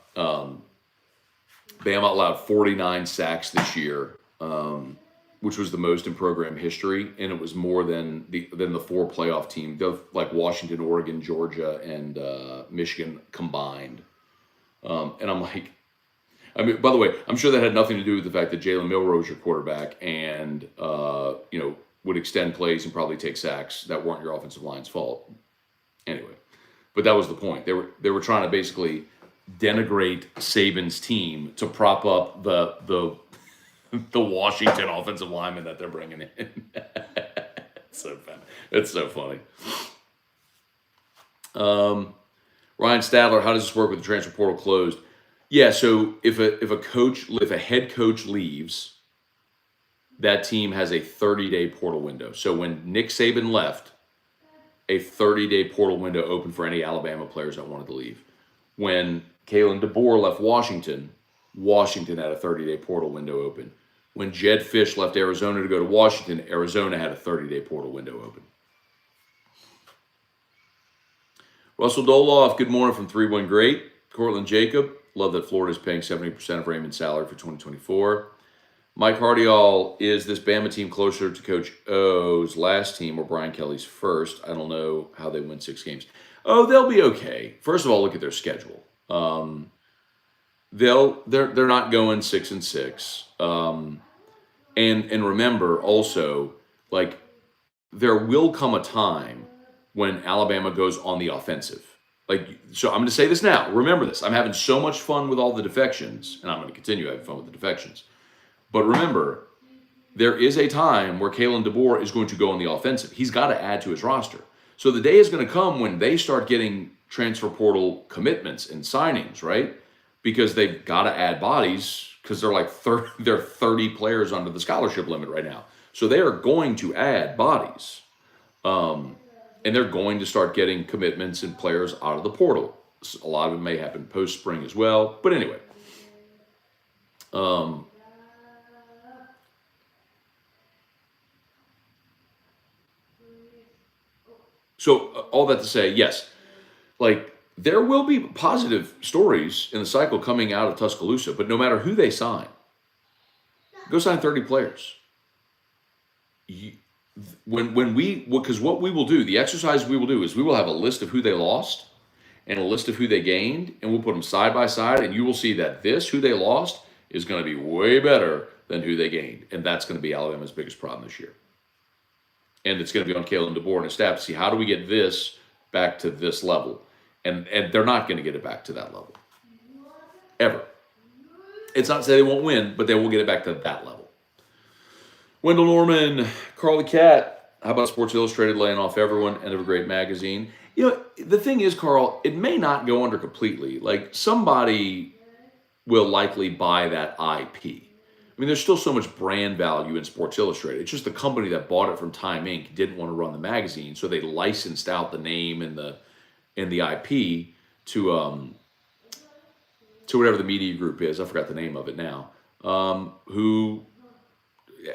allowed 49 sacks this year, which was the most in program history, and it was more than the 4 playoff teams, like Washington, Oregon, Georgia, and Michigan combined. And I'm like, by the way, I'm sure that had nothing to do with the fact that Jalen Milroe was your quarterback and would extend plays and probably take sacks that weren't your offensive line's fault. Anyway, but that was the point. They were trying to basically denigrate Saban's team to prop up the Washington offensive lineman that they're bringing in. It's so funny. Ryan Stadler, how does this work with the transfer portal closed? Yeah, so if a head coach leaves, that team has a 30-day portal window. So when Nick Saban left, a 30-day portal window opened for any Alabama players that wanted to leave. When Kalen DeBoer left Washington had a 30-day portal window open. When Jed Fish left Arizona to go to Washington, Arizona had a 30-day portal window open. Russell Doloff, good morning from 3-1 Great. Cortland Jacob, love that Florida is paying 70% of Raymond's salary for 2024. Mike Hardyall, is this Bama team closer to Coach O's last team or Brian Kelly's first? I don't know how they win 6 games. Oh, they'll be okay. First of all, look at their schedule. They're not going 6-6. And remember also, like, there will come a time when Alabama goes on the offensive. So I'm going to say this now. Remember this. I'm having so much fun with all the defections, and I'm going to continue having fun with the defections. But remember, there is a time where Kalen DeBoer is going to go on the offensive. He's got to add to his roster. So the day is going to come when they start getting transfer portal commitments and signings, right? Because they've got to add bodies because they're like 30 players under the scholarship limit right now. So they are going to add bodies. And they're going to start getting commitments and players out of the portal. A lot of it may happen post-spring as well. But anyway. So all that to say, yes, like there will be positive stories in the cycle coming out of Tuscaloosa, but no matter who they sign, go sign 30 players. Because what we will do, the exercise we will do is we will have a list of who they lost and a list of who they gained, and we'll put them side by side, and you will see that who they lost is going to be way better than who they gained, and that's going to be Alabama's biggest problem this year. And it's going to be on Kalen DeBoer and his staff to see how do we get this back to this level. And they're not going to get it back to that level. Ever. It's not to say they won't win, but they will get it back to that level. Wendell Norman, Carly Cat, how about Sports Illustrated laying off everyone? End of a great magazine. The thing is, Carl, it may not go under completely. Like, somebody will likely buy that IP. I mean, there's still so much brand value in Sports Illustrated. It's just the company that bought it from Time Inc. didn't want to run the magazine, so they licensed out the name and the IP to whatever the media group is. I forgot the name of it now. Who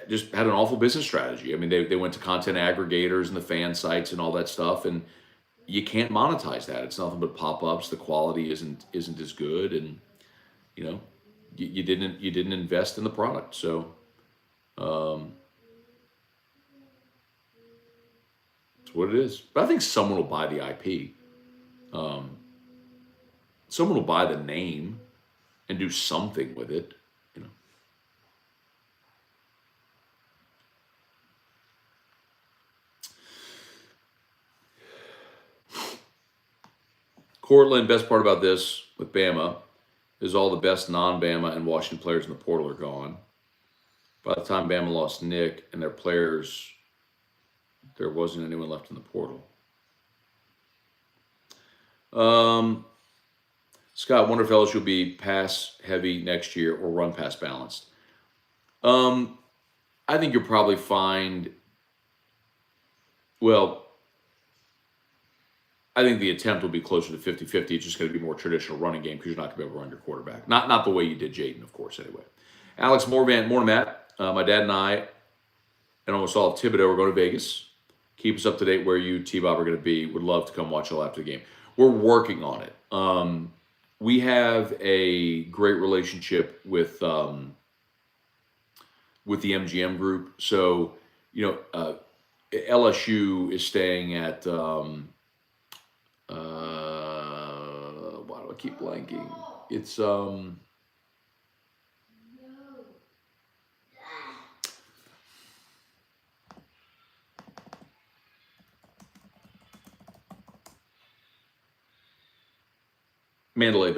just had an awful business strategy. I mean, they went to content aggregators and the fan sites and all that stuff, and you can't monetize that. It's nothing but pop-ups. The quality isn't as good, and you know, you didn't invest in the product. So it's what it is. But I think someone will buy the IP. Someone will buy the name and do something with it. You know. Cortland, best part about this with Bama is all the best non-Bama and Washington players in the portal are gone. By the time Bama lost Nick and their players, there wasn't anyone left in the portal. Scott, wonder if LSU will be pass heavy next year or run pass balanced. I think you'll probably find, well, I think the attempt will be closer to 50-50. It's just going to be more traditional running game because you're not going to be able to run your quarterback. Not the way you did Jaden, of course, anyway. Alex Morvan, morning, Matt. My dad and I and almost all of Thibodeau are going to Vegas. Keep us up to date where you, T-Bob, are going to be. Would love to come watch all after the game. We're working on it. We have a great relationship with the MGM group. So, LSU is staying at, why do I keep blanking? It's, Mandalay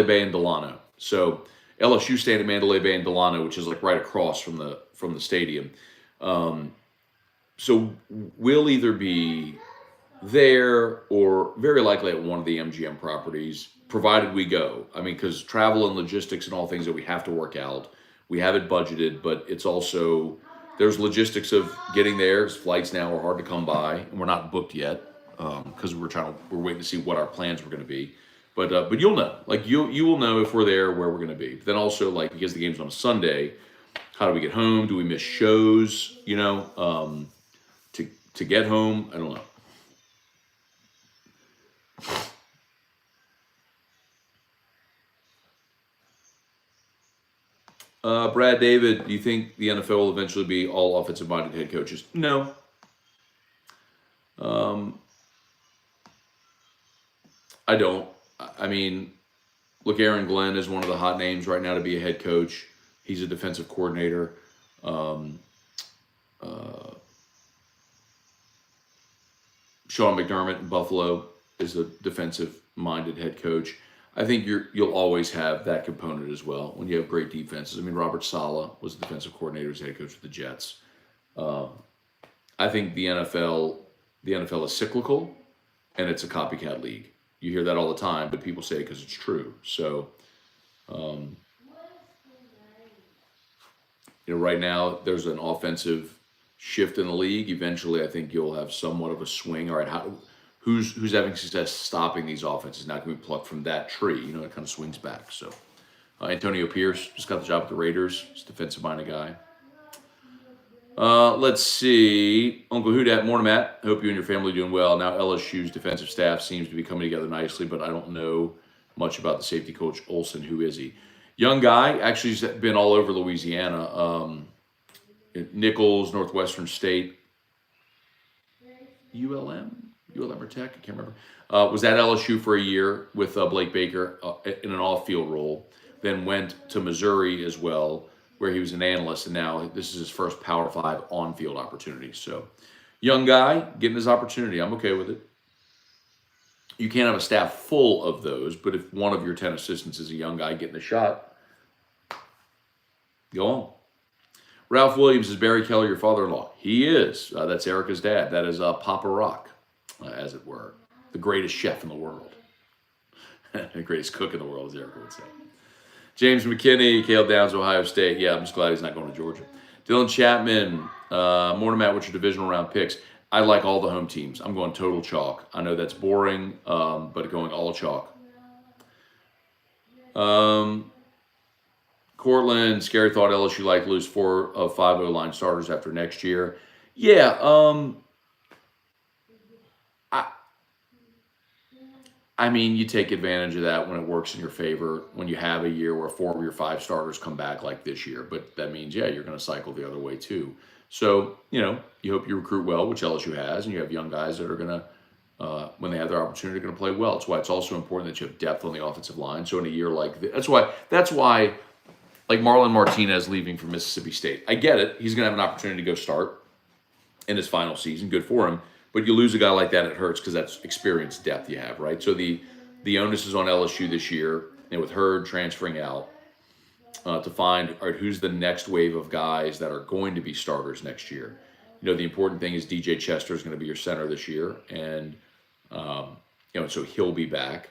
Bay and Delano. So LSU staying at Mandalay Bay and Delano, which is like right across from the stadium. So we'll either be there or very likely at one of the MGM properties, provided we go. I mean, because travel and logistics and all things that we have to work out. We have it budgeted, but it's also, there's logistics of getting there. Flights now are hard to come by, and we're not booked yet because we're waiting to see what our plans were going to be. But you'll know, like you will know if we're there, where we're going to be. But then also, like, because the game's on a Sunday, how do we get home? Do we miss shows? To get home, I don't know. Brad David, do you think the NFL will eventually be all offensive-minded head coaches? No. I don't. I mean, look, Aaron Glenn is one of the hot names right now to be a head coach. He's a defensive coordinator. Sean McDermott in Buffalo is a defensive-minded head coach. I think you'll always have that component as well when you have great defenses. I mean, Robert Saleh was the defensive coordinator as head coach of the Jets. I think the NFL is cyclical, and it's a copycat league. You hear that all the time, but people say it because it's true. So, right now there's an offensive shift in the league. Eventually, I think you'll have somewhat of a swing. All right, who's having success stopping these offenses? Not going to be plucked from that tree. It kind of swings back. So, Antonio Pierce just got the job with the Raiders. He's a defensive-minded guy. Let's see. Uncle Houdat, morning, Matt. Hope you and your family are doing well. Now LSU's defensive staff seems to be coming together nicely, but I don't know much about the safety coach, Olsen. Who is he? Young guy. Actually, he's been all over Louisiana. Nichols, Northwestern State. ULM or Tech? I can't remember. Was at LSU for a year with Blake Baker in an off-field role. Then went to Missouri as well, where he was an analyst, and now this is his first Power 5 on-field opportunity. So, young guy getting his opportunity. I'm okay with it. You can't have a staff full of those, but if one of your 10 assistants is a young guy getting a shot, go on. Ralph Williams, is Barry Keller your father-in-law? He is. That's Erica's dad. That is Papa Rock, as it were. The greatest chef in the world. The greatest cook in the world, as Erica would say. James McKinney, Cale Downs, Ohio State. Yeah, I'm just glad he's not going to Georgia. Dylan Chapman, morning, Matt, what's your divisional round picks? I like all the home teams. I'm going total chalk. I know that's boring, but going all chalk. Cortland, scary thought LSU like lose 4 of 5 O-line starters after next year. Yeah, I mean, you take advantage of that when it works in your favor, when you have a year where 4 of your 5 starters come back like this year. But that means, yeah, you're going to cycle the other way too. So, you hope you recruit well, which LSU has, and you have young guys that are going to, when they have their opportunity, are going to play well. That's why it's also important that you have depth on the offensive line. So in a year like this, that's why, like Marlon Martinez leaving for Mississippi State. I get it. He's going to have an opportunity to go start in his final season. Good for him. But you lose a guy like that, it hurts because that's experience depth you have, right? So the onus is on LSU this year, and with Hurd transferring out, to find, all right, who's the next wave of guys that are going to be starters next year. The important thing is DJ Chester is going to be your center this year, and so he'll be back.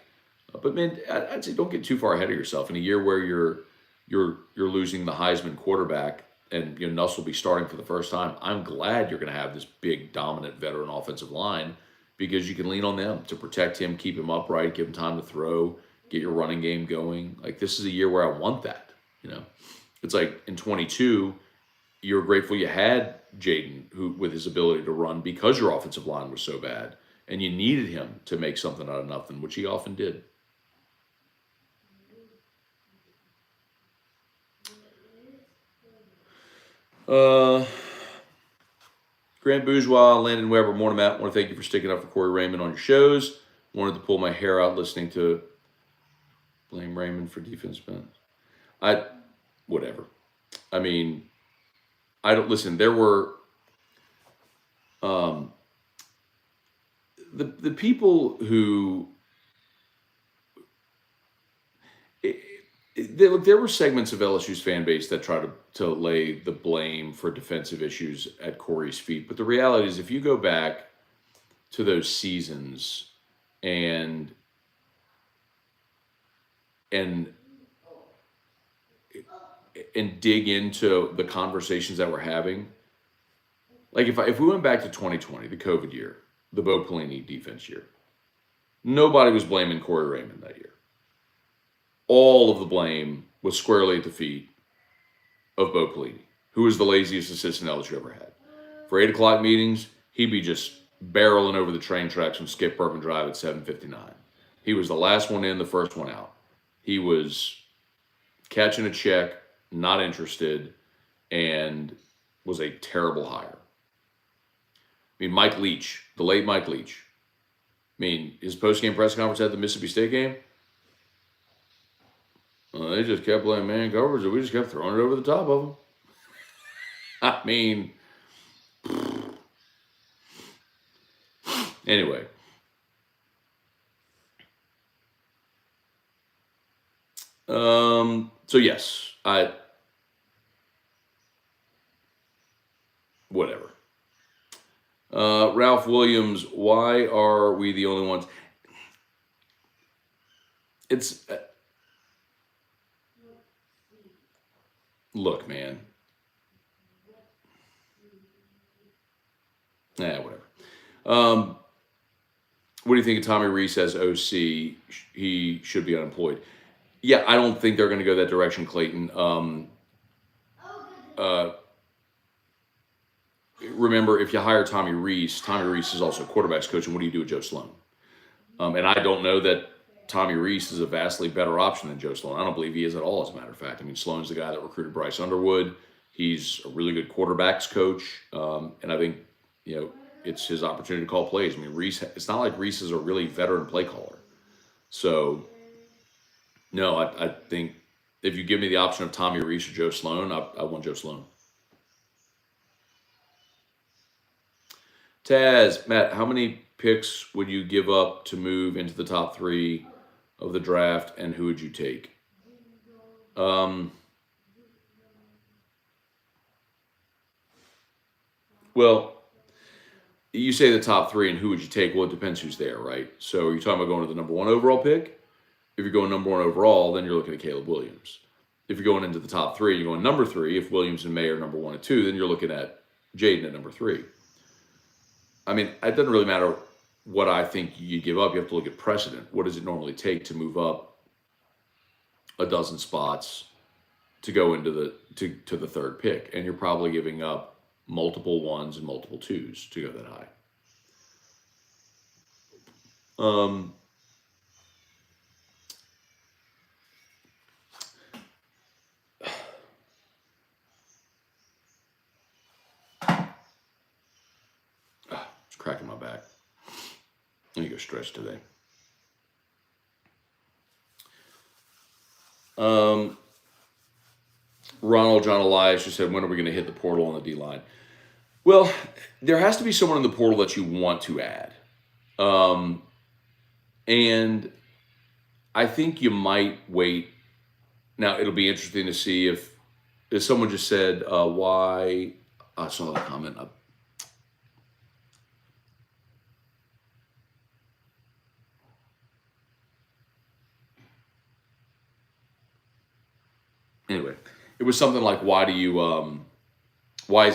But man, I'd say don't get too far ahead of yourself in a year where you're losing the Heisman quarterback. And Nuss will be starting for the first time. I'm glad you're going to have this big, dominant veteran offensive line because you can lean on them to protect him, keep him upright, give him time to throw, get your running game going. Like, this is a year where I want that. It's like in 22, you're grateful you had Jaden, who with his ability to run because your offensive line was so bad, and you needed him to make something out of nothing, which he often did. Grant Bourgeois, Landon Weber, morning, Matt. I want to thank you for sticking up for Corey Raymond on your shows. Wanted to pull my hair out listening to blame Raymond for defense bends. Whatever. I mean, I don't listen. There were the people who there were segments of LSU's fan base that try to lay the blame for defensive issues at Corey's feet. But the reality is, if you go back to those seasons and dig into the conversations that we're having, like if we went back to 2020, the COVID year, the Bo Pelini defense year, nobody was blaming Corey Raymond that year. All of the blame was squarely at the feet of Bo Pelini, who was the laziest assistant LSU ever had. For 8 o'clock meetings, he'd be just barreling over the train tracks from Skip Bourbon Drive at 7:59. He was the last one in, the first one out. He was catching a check, not interested, and was a terrible hire. I mean, Mike Leach, the late Mike Leach. I mean, his post-game press conference at the Mississippi State game, they just kept playing man coverage, and we just kept throwing it over the top of them. I mean, anyway. So yes, whatever. Ralph Williams, why are we the only ones? It's look, man. Whatever. What do you think of Tommy Rees as OC? He should be unemployed. Yeah, I don't think they're going to go that direction, Clayton. Remember, if you hire Tommy Rees is also a quarterback's coach, and what do you do with Joe Sloan? And I don't know that Tommy Rees is a vastly better option than Joe Sloan. I don't believe he is at all, as a matter of fact. I mean, Sloan's the guy that recruited Bryce Underwood. He's a really good quarterbacks coach, and I think, it's his opportunity to call plays. I mean, Rees, it's not like Rees is a really veteran play caller. So, no, I think if you give me the option of Tommy Rees or Joe Sloan, I want Joe Sloan. Taz, Matt, how many picks would you give up to move into the top 3 of the draft, and who would you take? Well, you say the top 3, and who would you take? Well, it depends who's there, right? So are you talking about going to the number 1 overall pick? If you're going number 1 overall, then you're looking at Caleb Williams. If you're going into the top 3, you're going number 3. If Williams and May are number 1 and 2, then you're looking at Jaden at number 3. I mean, it doesn't really matter what I think you give up. You have to look at precedent. What does it normally take to move up a dozen spots to go into the to the 3rd pick? And you're probably giving up multiple 1s and multiple 2s to go that high. Cracking my back. Let me go stretch today. Ronald John Elias just said, when are we going to hit the portal on the D-line? Well, there has to be someone in the portal that you want to add. And I think you might wait. Now, it'll be interesting to see if someone just said, why. I saw that comment. Anyway, it was something like, why isn't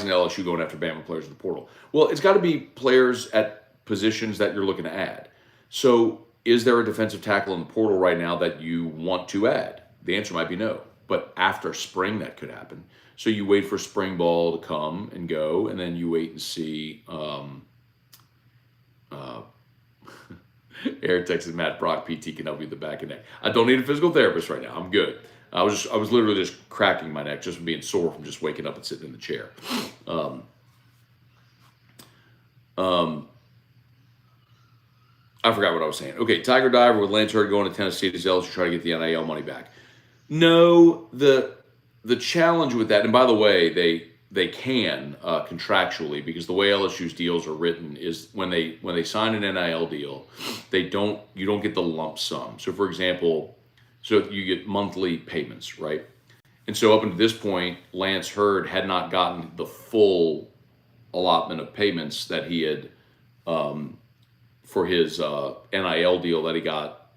LSU going after Bama players in the portal? Well, it's got to be players at positions that you're looking to add. So is there a defensive tackle in the portal right now that you want to add? The answer might be no. But after spring, that could happen. So you wait for spring ball to come and go, and then you wait and see. Eric texted Matt Brock, PT can help you with the back and neck. I don't need a physical therapist right now. I'm good. I was literally just cracking my neck just from being sore from just waking up and sitting in the chair. I forgot what I was saying. Okay, Tiger Diver with Lance Hurd going to Tennessee to LSU try to get the NIL money back. No, the challenge with that, and by the way, they can contractually, because the way LSU's deals are written is when they sign an NIL deal, you don't get the lump sum. So for example, so you get monthly payments, right? And so up until this point, Lance Hurd had not gotten the full allotment of payments that he had for his NIL deal that he got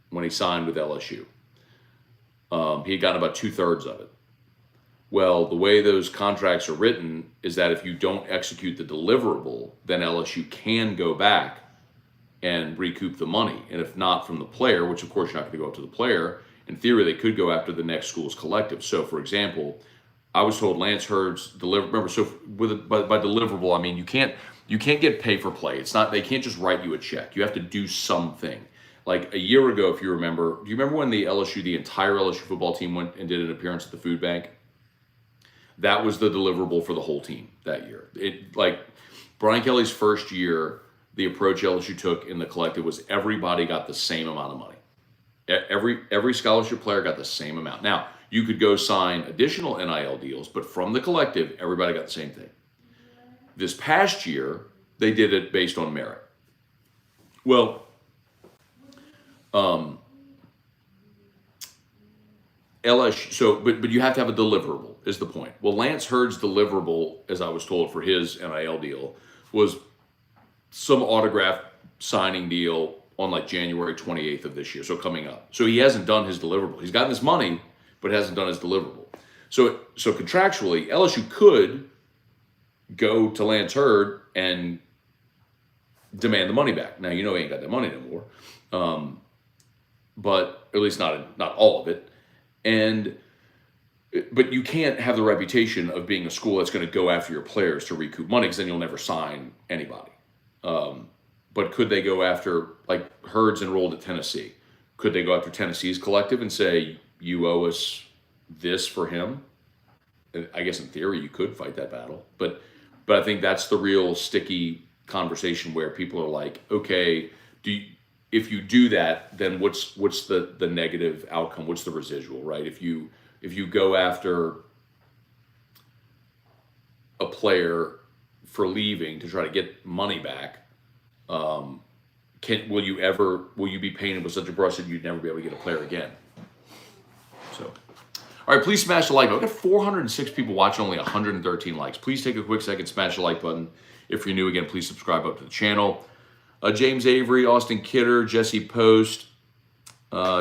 when he signed with LSU. He had gotten about 2/3 of it. Well, the way those contracts are written is that if you don't execute the deliverable, then LSU can go back and recoup the money. And if not from the player, which of course you're not going to go up to the player, in theory they could go after the next school's collective. So for example, I was told Lance Hurd's remember, so by deliverable, I mean you can't get pay for play. It's not, they can't just write you a check. You have to do something. Like a year ago, if you remember, do you remember when the entire LSU football team went and did an appearance at the food bank? That was the deliverable for the whole team that year. Like Brian Kelly's first year, the approach LSU took in the collective was everybody got the same amount of money. Every scholarship player got the same amount. Now, you could go sign additional NIL deals, but from the collective, everybody got the same thing. This past year, they did it based on merit. Well, LSU, but you have to have a deliverable, is the point. Well, Lance Hurd's deliverable, as I was told, for his NIL deal was some autograph signing deal on like January 28th of this year, so coming up. So he hasn't done his deliverable. He's gotten his money, but hasn't done his deliverable. So contractually, LSU could go to Lance Hurd and demand the money back. Now, he ain't got that money no more, but at least not all of it. But you can't have the reputation of being a school that's going to go after your players to recoup money, because then you'll never sign anybody. But could they go after, like Hurd's enrolled at Tennessee? Could they go after Tennessee's collective and say, you owe us this for him? I guess in theory you could fight that battle. But I think that's the real sticky conversation where people are like, okay, if you do that, then what's the negative outcome? What's the residual, right? If you go after a player for leaving to try to get money back, will you be painted with such a brush that you'd never be able to get a player again? So, all right, please smash the like button. I've got 406 people watching, only 113 likes. Please take a quick second, smash the like button. If you're new, again, please subscribe up to the channel. James Avery, Austin Kidder, Jesse Post,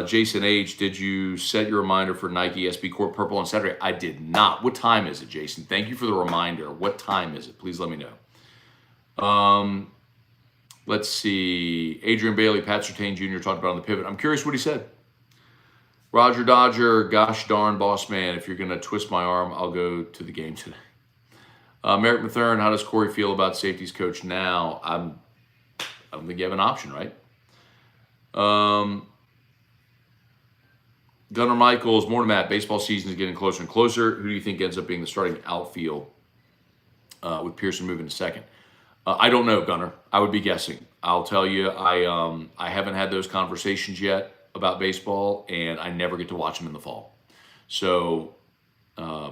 Jason H. Did you set your reminder for Nike SB Court Purple on Saturday? I did not. What time is it, Jason? Thank you for the reminder. What time is it? Please let me know. Let's see. Adrian Bailey, Pat Surtain Jr. talked about on the pivot. I'm curious what he said. Roger Dodger, gosh darn boss man, if you're going to twist my arm, I'll go to the game today. Merrick Mathern, how does Corey feel about safeties coach now? I don't think you have an option, right? Gunnar Michaels, more to Matt. Baseball season is getting closer and closer. Who do you think ends up being the starting outfield with Pearson moving to second? I don't know, Gunner. I would be guessing. I'll tell you, I haven't had those conversations yet about baseball, and I never get to watch them in the fall. So uh,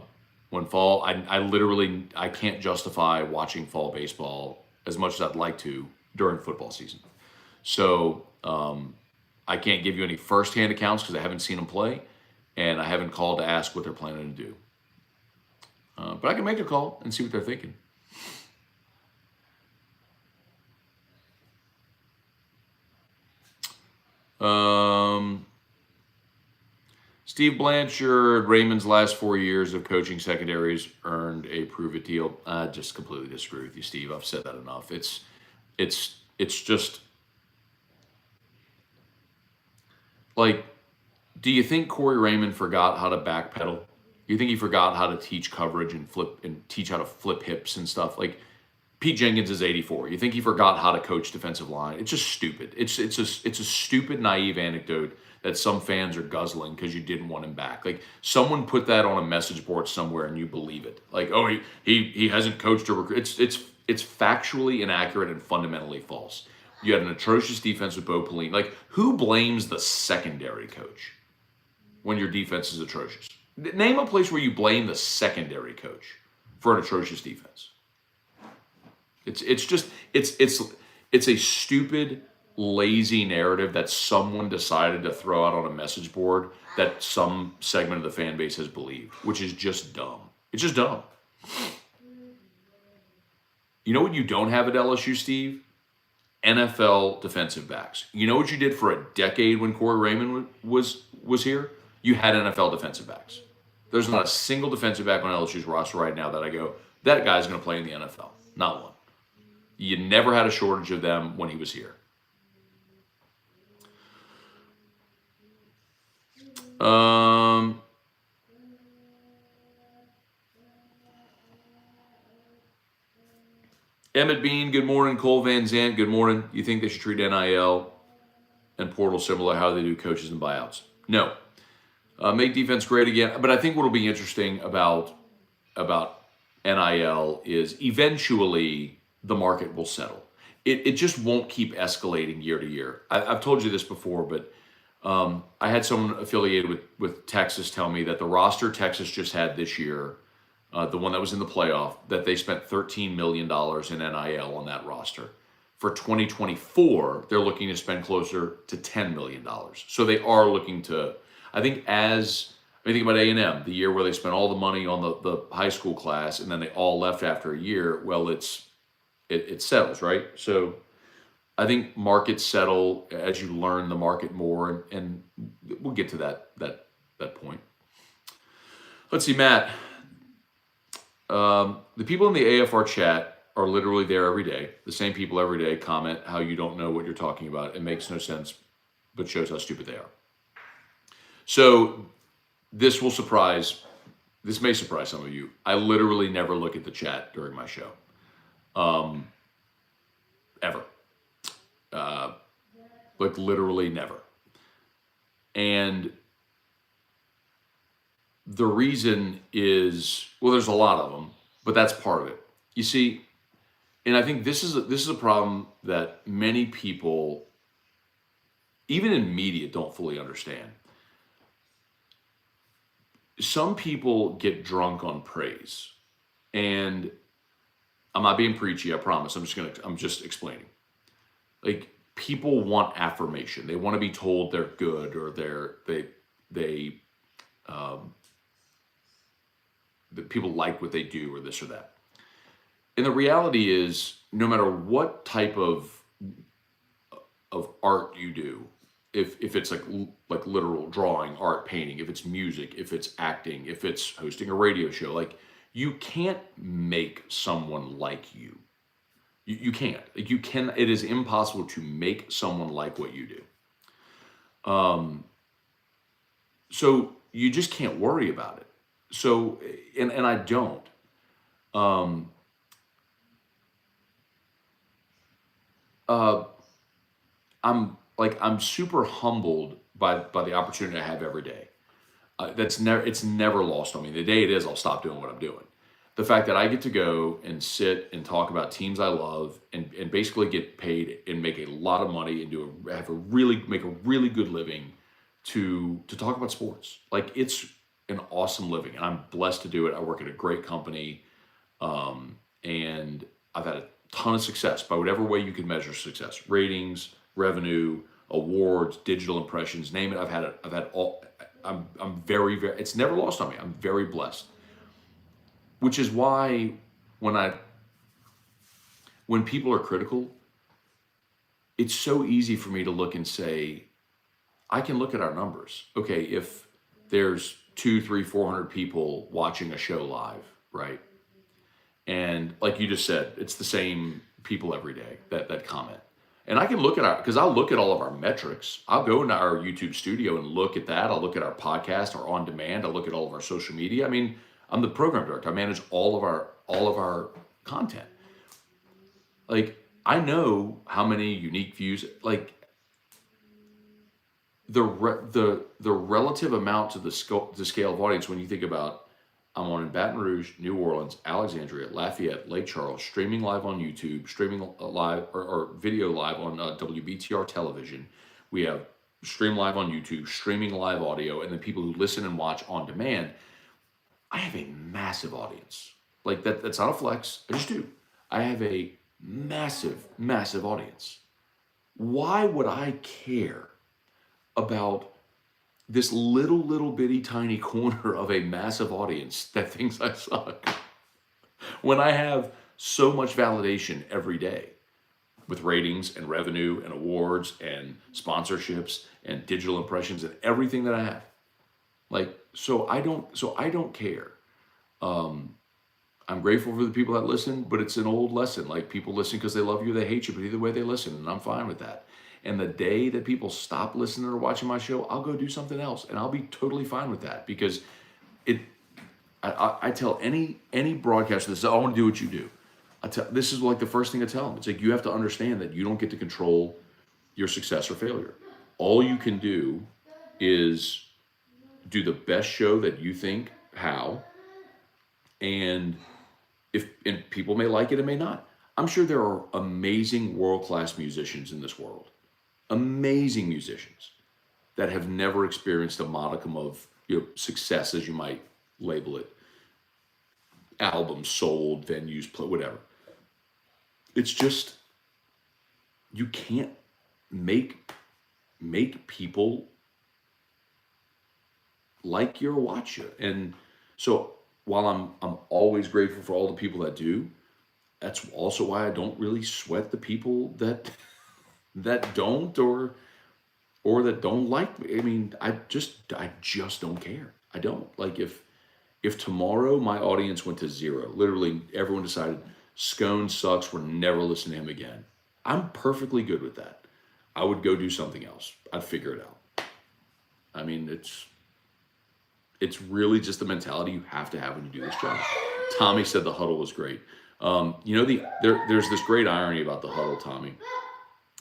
when fall, I literally I can't justify watching fall baseball as much as I'd like to during football season. So I can't give you any firsthand accounts because I haven't seen them play, and I haven't called to ask what they're planning to do. But I can make a call and see what they're thinking. Steve Blanchard, Raymond's last 4 years of coaching secondaries earned a prove-it deal. I just completely disagree with you, Steve. I've said that enough. It's just like, do you think Corey Raymond forgot how to backpedal? Do you think he forgot how to teach coverage and flip and teach how to flip hips and stuff? Like Pete Jenkins is 84. You think he forgot how to coach defensive line? It's just stupid. It's a stupid, naive anecdote that some fans are guzzling because you didn't want him back. Like someone put that on a message board somewhere and you believe it. Like, oh, he hasn't coached a recruit. It's factually inaccurate and fundamentally false. You had an atrocious defense with Bo Pelini. Like, who blames the secondary coach when your defense is atrocious? Name a place where you blame the secondary coach for an atrocious defense. It's a stupid, lazy narrative that someone decided to throw out on a message board that some segment of the fan base has believed, which is just dumb. It's just dumb. You know what you don't have at LSU, Steve? NFL defensive backs. You know what you did for a decade when Corey Raymond was here? You had NFL defensive backs. There's not a single defensive back on LSU's roster right now that I go, that guy's going to play in the NFL. Not one. You never had a shortage of them when he was here. Emmett Bean, good morning. Cole Van Zant, good morning. You think they should treat NIL and portal similar to how they do coaches and buyouts? No. Make defense great again. But I think what will be interesting about NIL is eventually the market will settle. It just won't keep escalating year to year. I've told you this before, but I had someone affiliated with Texas tell me that the roster Texas just had this year, the one that was in the playoff, that they spent $13 million in NIL on that roster. For 2024, they're looking to spend closer to $10 million. So they are looking to, I think think about A&M, the year where they spent all the money on the high school class and then they all left after a year. Well, it settles, right? So I think markets settle as you learn the market more, and we'll get to that point. Let's see, Matt. The people in the AFR chat are literally there every day. The same people every day comment how you don't know what you're talking about. It makes no sense, but shows how stupid they are. So this may surprise some of you. I literally never look at the chat during my show. Ever. Like literally never. And the reason is, well, there's a lot of them, but that's part of it. You see, and I think this is a problem that many people, even in media, don't fully understand. Some people get drunk on praise, and I'm not being preachy, I promise. I'm just explaining. Like, people want affirmation. They want to be told they're good, or that people like what they do, or this or that. And the reality is, no matter what type of art you do, if it's like literal drawing, art, painting, if it's music, if it's acting, if it's hosting a radio show, like, you can't make someone like you. You can't. Like, you can. It is impossible to make someone like what you do. So you just can't worry about it. So, and I don't. I'm super humbled by the opportunity I have every day. It's never lost on me. The day it is, I'll stop doing what I'm doing. the fact that I get to go and sit and talk about teams I love and basically get paid and make a lot of money and make a really good living to talk about sports. Like, it's an awesome living, and I'm blessed to do it. I work at a great company, and I've had a ton of success by whatever way you can measure success: ratings, revenue, awards, digital impressions, name it. I've had all. I'm very, very. It's never lost on me. I'm very blessed, which is why when people are critical, it's so easy for me to look and say, I can look at our numbers. Okay, if there's 200, 300, 400 people watching a show live, right? And like you just said, it's the same people every day that comment. And I can look at because I'll look at all of our metrics. I'll go into our YouTube studio and look at that. I'll look at our podcast, our on demand. I'll look at all of our social media. I mean, I'm the program director. I manage all of our content. Like, I know how many unique views. Like, the relative amount to the scale of audience when you think about, I'm on in Baton Rouge, New Orleans, Alexandria, Lafayette, Lake Charles, streaming live on YouTube, streaming live or video live on WBTR television. We have stream live on YouTube, streaming live audio, and then people who listen and watch on demand. I have a massive audience. Like, that's not a flex. I just do. I have a massive, massive audience. Why would I care about this little bitty tiny corner of a massive audience that thinks I suck, when I have so much validation every day with ratings and revenue and awards and sponsorships and digital impressions and everything that I have? Like, so I don't care. I'm grateful for the people that listen, but it's an old lesson. Like, people listen because they love you, they hate you, but either way they listen, and I'm fine with that. And the day that people stop listening or watching my show, I'll go do something else, and I'll be totally fine with that, because I tell any broadcaster this: I want to do what you do. This is like the first thing I tell them. It's like, you have to understand that you don't get to control your success or failure. All you can do is do the best show that you think how, and people may like it and may not. I'm sure there are amazing world-class musicians in this world, amazing musicians that have never experienced a modicum of success, as you might label it, albums sold, venues, play, whatever. It's just, you can't make people like you or watch you. And so while I'm always grateful for all the people that do, that's also why I don't really sweat the people that don't or that don't like me. I mean, I just don't care. I don't. Like, if tomorrow my audience went to zero, literally everyone decided Scone sucks, we're never listening to him again, I'm perfectly good with that. I would go do something else. I'd figure it out. I mean, it's really just the mentality you have to have when you do this job. Tommy said the huddle was great. There's this great irony about the huddle, Tommy.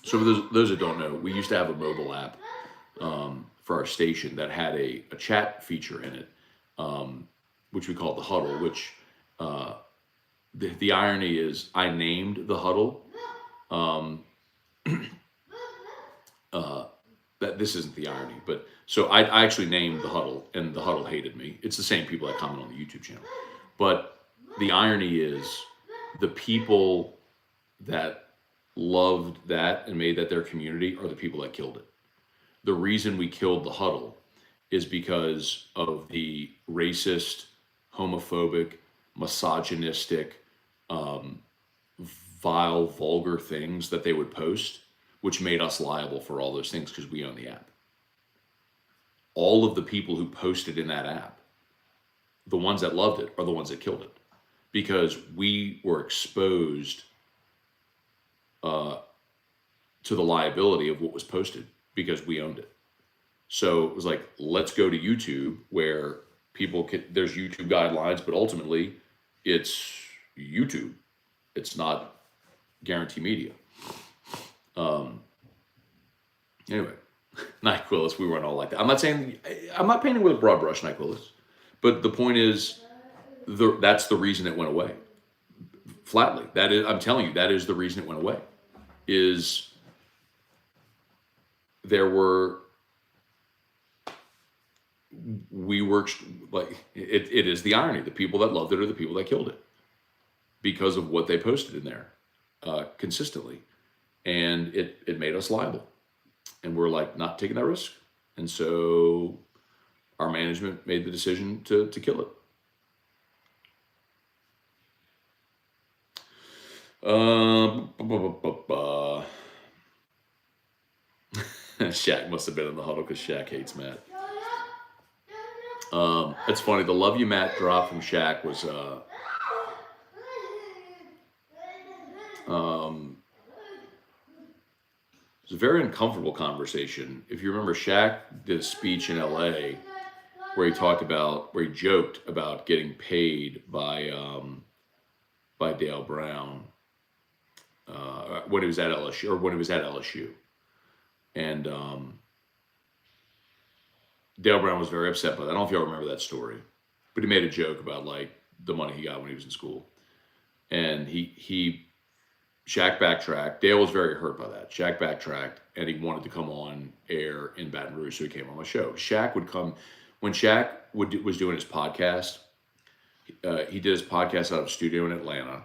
So for those that don't know, we used to have a mobile app for our station that had a chat feature in it, which we called the huddle, which the irony is I named the huddle. That this isn't the irony, but so I actually named the huddle, and the huddle hated me. It's the same people that comment on the YouTube channel. But the irony is, the people that loved that and made that their community are the people that killed it. The reason we killed the huddle is because of the racist, homophobic, misogynistic, vile, vulgar things that they would post, which made us liable for all those things because we own the app. All of the people who posted in that app, the ones that loved it, are the ones that killed it, because we were exposed to the liability of what was posted because we owned it. So it was like, let's go to YouTube, where there's YouTube guidelines, but ultimately it's YouTube. It's not Guarantee Media. Anyway, NyQuilis, we weren't all like that. I'm not painting with a broad brush, NyQuilis, but the point is, that's the reason it went away. Flatly, that is, I'm telling you, that is the reason it went away. Is there were we were like it is the irony. The people that loved it are the people that killed it because of what they posted in there consistently, and it made us liable, and we're like not taking that risk, and so our management made the decision to kill it. Shaq must have been in the huddle because Shaq hates Matt. It's funny. The "Love You, Matt" drop from Shaq was it was a very uncomfortable conversation. If you remember, Shaq did a speech in LA where he joked about getting paid by Dale Brown when he was at LSU, and Dale Brown was very upset by that. I don't know if y'all remember that story, but he made a joke about like the money he got when he was in school, and Shaq backtracked. Dale was very hurt by that. Shaq backtracked, and he wanted to come on air in Baton Rouge, so he came on my show. Shaq would come when Shaq was doing his podcast. He did his podcast out of a studio in Atlanta,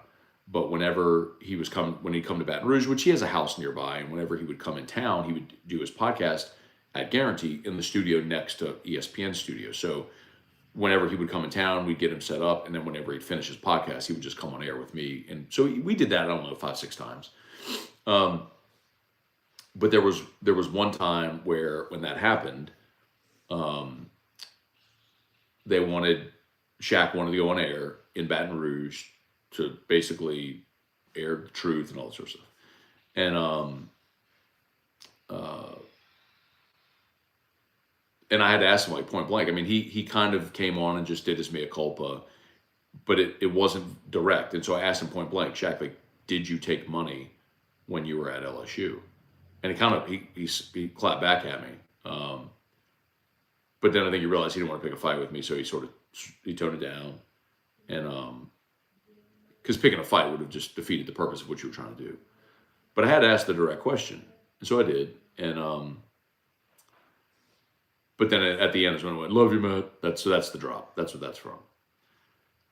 but whenever when he'd come to Baton Rouge, which he has a house nearby, and whenever he would come in town, he would do his podcast at Guarantee in the studio next to ESPN studio. So whenever he would come in town, we'd get him set up, and then whenever he'd finish his podcast, he would just come on air with me. And so we did that, I don't know, 5-6 times. But there was one time when that happened, Shaq wanted to go on air in Baton Rouge to basically air the truth and all that sort of stuff. And I had to ask him like point blank. I mean, he kind of came on and just did his mea culpa, but it wasn't direct. And so I asked him point blank, Shaq, like, did you take money when you were at LSU? And he clapped back at me. But then I think he realized he didn't want to pick a fight with me, so he toned it down. And because picking a fight would have just defeated the purpose of what you were trying to do. But I had to ask the direct question, and so I did. And but then at the end is when I went, "Love you, Matt." That's the drop. That's what that's from.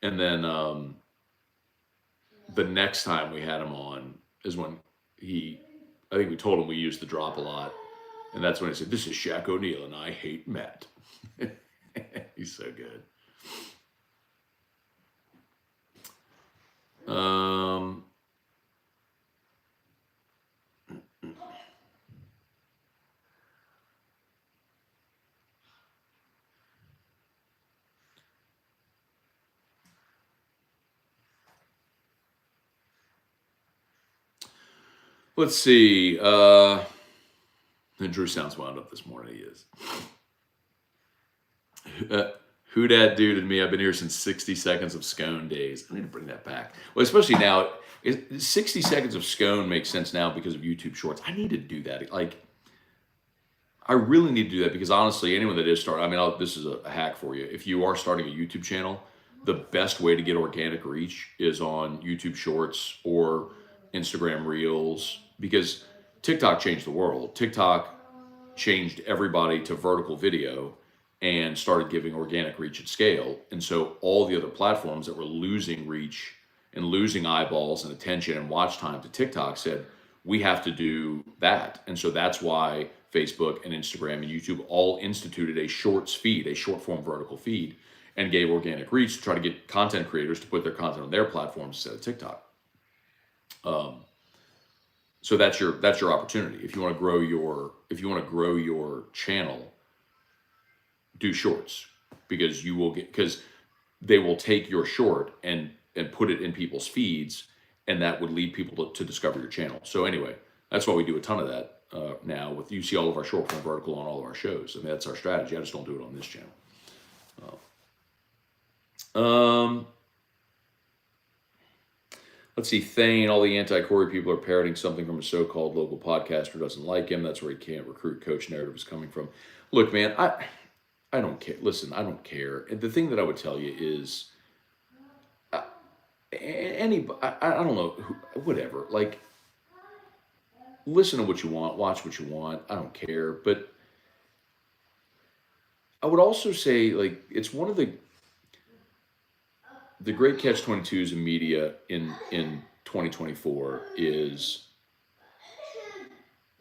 And then the next time we had him on is when I think we told him we used the drop a lot, and that's when he said, "This is Shaq O'Neal, and I hate Matt." He's so good. Let's see. Drew sounds wound up this morning. He is. Who dat dude and me? I've been here since 60 seconds of Scone days. I need to bring that back. Well, especially now, 60 seconds of Scone makes sense now because of YouTube Shorts. I need to do that. Like, I really need to do that because honestly, anyone that is starting, I mean, this is a hack for you. If you are starting a YouTube channel, the best way to get organic reach is on YouTube Shorts or Instagram Reels, because TikTok changed the world. TikTok changed everybody to vertical video and started giving organic reach at scale. And so all the other platforms that were losing reach and losing eyeballs and attention and watch time to TikTok said, we have to do that. And so that's why Facebook and Instagram and YouTube all instituted a shorts feed, a short form vertical feed, and gave organic reach to try to get content creators to put their content on their platforms instead of TikTok. So that's your opportunity. If you want to grow your channel, do shorts, because they will take your short and put it in people's feeds, and that would lead people to discover your channel. So anyway, that's why we do a ton of that now. You see all of our short form vertical on all of our shows. I mean, that's our strategy. I just don't do it on this channel. Let's see, Thane, all the anti-Corey people are parroting something from a so-called local podcaster who doesn't like him. That's where he can't recruit coach narrative is coming from. Look, man, I don't care. Listen, I don't care. And the thing that I would tell you is I don't know, whatever. Like, listen to what you want, watch what you want. I don't care. But I would also say, like, it's one of the great catch 22s in media in 2024 is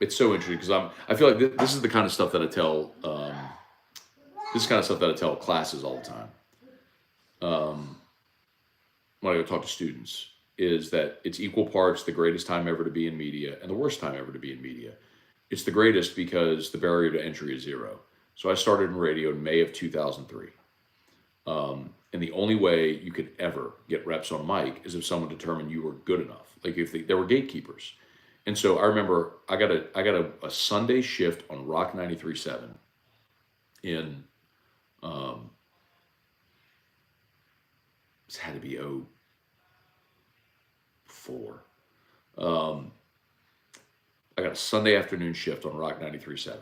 it's so interesting because I feel like this is the kind of stuff that I tell this is kind of stuff that I tell classes all the time when I go talk to students is that it's equal parts the greatest time ever to be in media and the worst time ever to be in media. It's the greatest because the barrier to entry is zero. So I started in radio in May of 2003. And the only way you could ever get reps on a mic is if someone determined you were good enough. Like if there were gatekeepers. And so I remember I got a Sunday shift on Rock 93.7 in this had to be 04. I got a Sunday afternoon shift on Rock 93.7.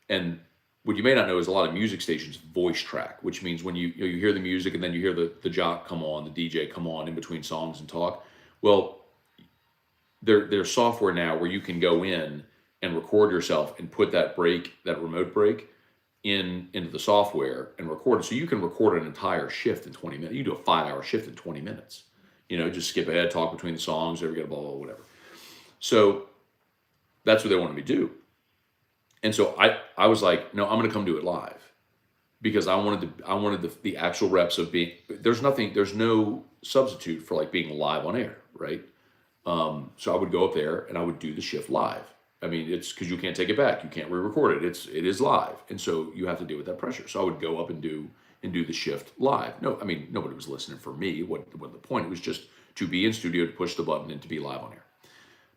And what you may not know is a lot of music stations voice track, which means when you hear the music and then you hear the jock come on, the DJ come on in between songs and talk. Well, there's software now where you can go in and record yourself and put that remote break into the software and record it. So you can record an entire shift in 20 minutes. You do a 5-hour shift in 20 minutes. Just skip ahead, talk between the songs, blah, blah, blah, whatever. So that's what they wanted me to do. And so I was like, no, I'm going to come do it live because I wanted the actual reps of being, there's no substitute for like being live on air. Right. So I would go up there and I would do the shift live. I mean, it's because you can't take it back. You can't re-record it. It is live. And so you have to deal with that pressure. So I would go up and do the shift live. No, I mean, nobody was listening for me. What the point? It was just to be in studio, to push the button and to be live on air.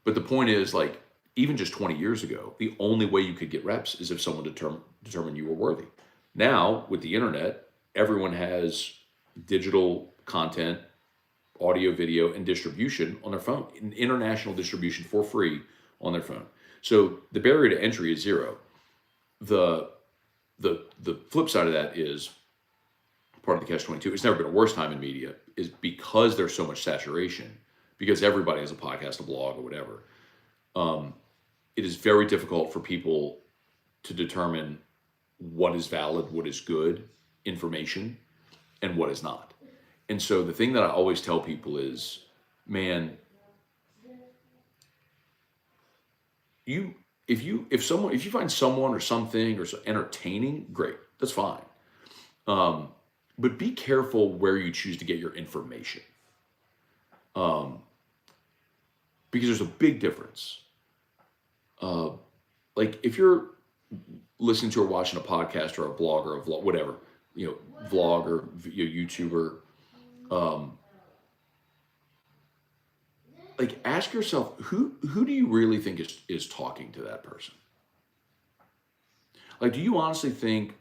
But the point is, like, even just 20 years ago, the only way you could get reps is if someone determined you were worthy. Now, with the internet, everyone has digital content, audio, video, and distribution on their phone, international distribution for free on their phone. So the barrier to entry is zero. The flip side of that is part of the catch-22. It's never been a worse time in media, is because there's so much saturation, because everybody has a podcast, a blog, or whatever. It is very difficult for people to determine what is valid, what is good information, and what is not. And so the thing that I always tell people is, man, if you find someone or something or entertaining, great, that's fine. But be careful where you choose to get your information, because there's a big difference. Like if you're listening to or watching a podcast or a blog or a vlog, whatever, vlog or YouTuber, like ask yourself, who do you really think is talking to that person? Like, do you honestly think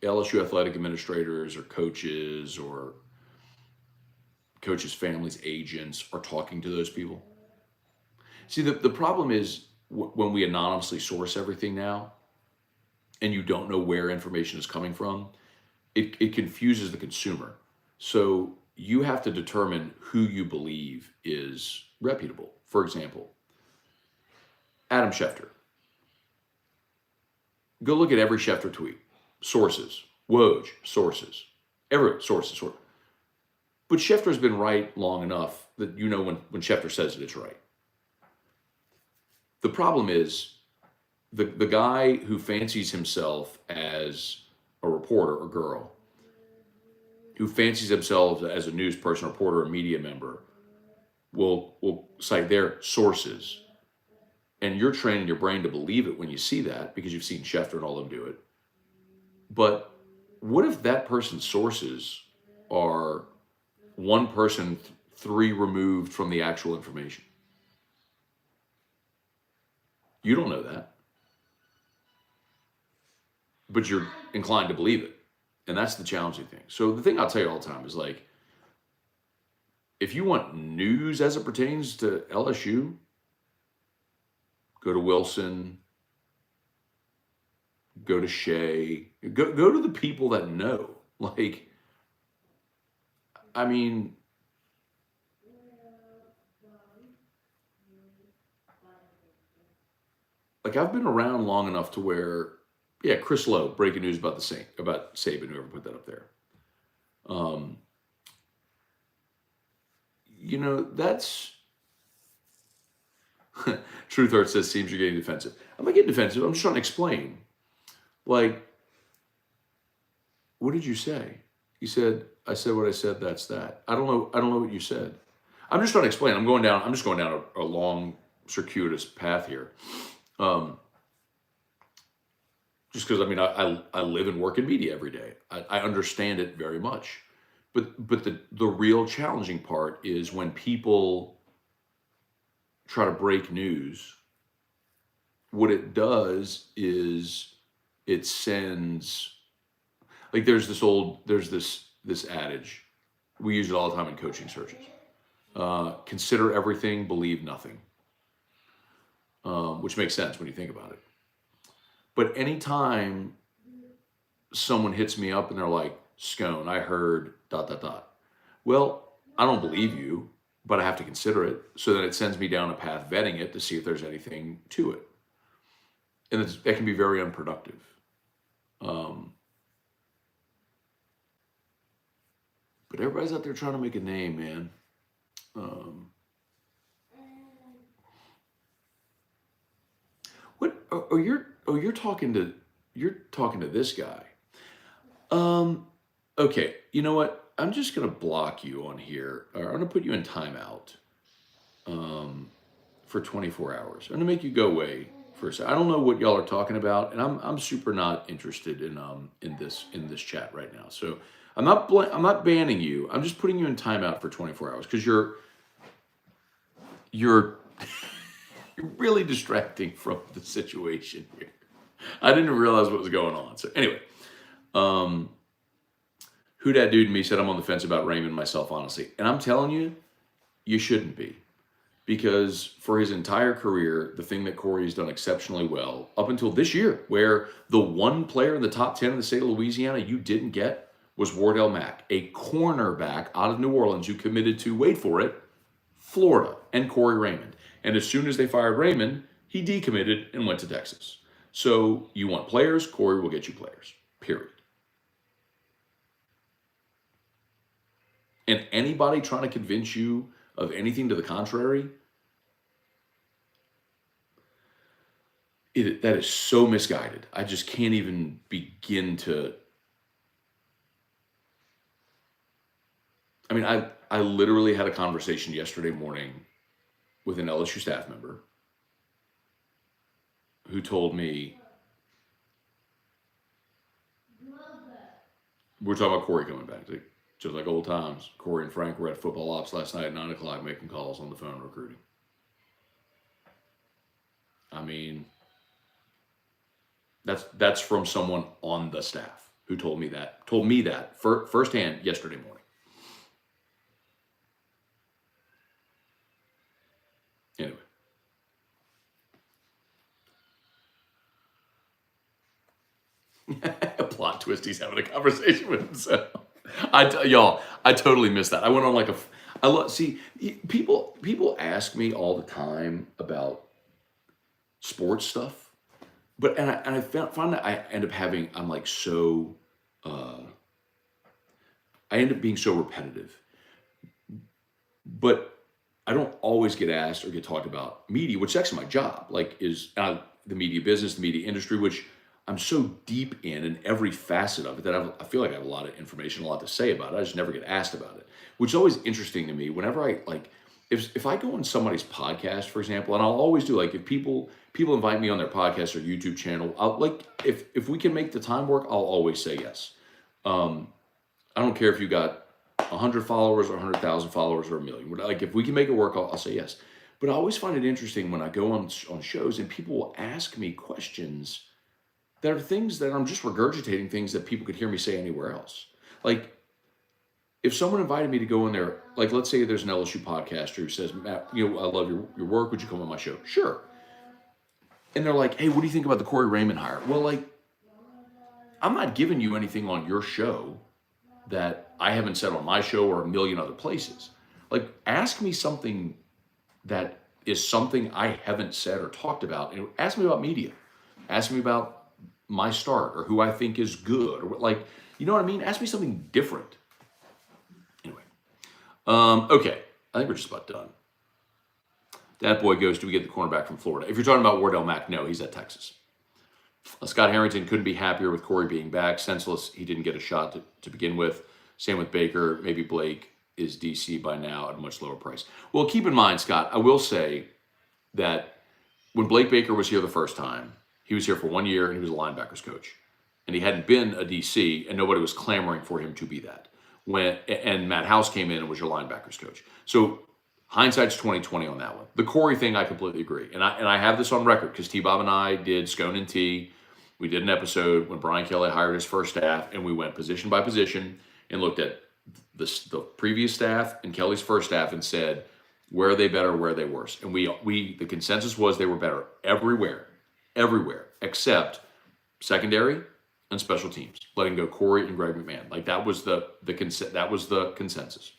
LSU athletic administrators or coaches families, agents are talking to those people? See, the problem is when we anonymously source everything now and you don't know where information is coming from, it confuses the consumer. So you have to determine who you believe is reputable. For example, Adam Schefter. Go look at every Schefter tweet. Sources. Woj. Sources. Every sources. But Schefter's been right long enough that when Schefter says it, it's right. The problem is the guy who fancies himself as a reporter or girl, who fancies themselves as a news person, reporter, or media member, will cite their sources. And you're training your brain to believe it when you see that because you've seen Schefter and all them do it. But what if that person's sources are one person, three removed from the actual information? You don't know that. But you're inclined to believe it. And that's the challenging thing. So the thing I'll tell you all the time is, like, if you want news as it pertains to LSU, go to Wilson, go to Shea, go to the people that know. Like, I mean, like I've been around long enough to where, yeah, Chris Lowe, breaking news about about Saban, whoever put that up there. That's Truth Art says seems you're getting defensive. I'm not getting defensive. I'm just trying to explain. Like, what did you say? You said, I said what I said, that's that. I don't know what you said. I'm just trying to explain. I'm just going down a long circuitous path here. Just because I live and work in media every day. I understand it very much. But the real challenging part is when people try to break news, what it does is it sends, like there's this adage, we use it all the time in coaching searches. Consider everything, believe nothing. Which makes sense when you think about it. But anytime someone hits me up and they're like, Scone, I heard ... Well, I don't believe you, but I have to consider it. So then it sends me down a path vetting it to see if there's anything to it. And that can be very unproductive. But everybody's out there trying to make a name, man. What? You're talking to this guy. Okay, you know what? I'm just gonna block you on here. Or I'm gonna put you in timeout. For 24 hours. I'm gonna make you go away for a second. I don't know what y'all are talking about, and I'm super not interested in this chat right now. So I'm not banning you. I'm just putting you in timeout for 24 hours because you're you're really distracting from the situation here. I didn't realize what was going on. So anyway, who that dude to me said I'm on the fence about Raymond myself, honestly. And I'm telling you, you shouldn't be. Because for his entire career, the thing that Corey's done exceptionally well, up until this year, where the one player in the top 10 in the state of Louisiana you didn't get was Wardell Mack, a cornerback out of New Orleans who committed to, wait for it, Florida, and Corey Raymond. And as soon as they fired Raymond, he decommitted and went to Texas. So you want players, Corey will get you players, period. And anybody trying to convince you of anything to the contrary, that is so misguided. I just can't even begin to. I mean, I literally had a conversation yesterday morning with an LSU staff member who told me, we're talking about Corey coming back. Just like old times, Corey and Frank were at football ops last night at 9 o'clock making calls on the phone recruiting. I mean, that's from someone on the staff who told me that firsthand yesterday morning. Anyway. A plot twist, he's having a conversation with himself. I totally missed that. I went on people ask me all the time about sports stuff, but I found that I end up being so repetitive, but I don't always get asked or get talked about media, which is actually my job, is the media business, the media industry, which I'm so deep in every facet of it that I feel like I have a lot of information, a lot to say about it. I just never get asked about it, which is always interesting to me. Whenever if I go on somebody's podcast, for example, and I'll always do, if people invite me on their podcast or YouTube channel, if we can make the time work, I'll always say yes. I don't care if you got 100 followers or 100,000 followers or 1 million. If we can make it work, I'll say yes. But I always find it interesting when I go on shows and people will ask me questions that are things that I'm just regurgitating, things that people could hear me say anywhere else. If someone invited me to go in there, let's say there's an LSU podcaster who says, Matt, I love your work. Would you come on my show? Sure. And they're like, hey, what do you think about the Corey Raymond hire? Well, I'm not giving you anything on your show that I haven't said on my show or a million other places. Ask me something that is something I haven't said or talked about. And ask me about media. Ask me about my start or who I think is good or what, like, you know what I mean? Ask me something different. Anyway, okay, I think we're just about done. That boy goes, do we get the cornerback from Florida? If you're talking about Wardell Mack, no, he's at Texas. Scott Harrington couldn't be happier with Corey being back. Senseless, he didn't get a shot to begin with. Same with Baker. Maybe Blake is DC by now at a much lower price. Well, keep in mind, Scott, I will say that when Blake Baker was here the first time, he was here for 1 year and he was a linebackers coach. And he hadn't been a DC and nobody was clamoring for him to be that. And Matt House came in and was your linebackers coach. So hindsight's 20/20 on that one. The Corey thing, I completely agree. And I have this on record because T-Bob and I did Scone and T. We did an episode when Brian Kelly hired his first staff, and we went position by position and looked at the previous staff and Kelly's first staff and said, where are they better, where are they worse? And the consensus was they were better everywhere, except secondary and special teams, letting go Corey and Greg McMahon. Like that was the consensus.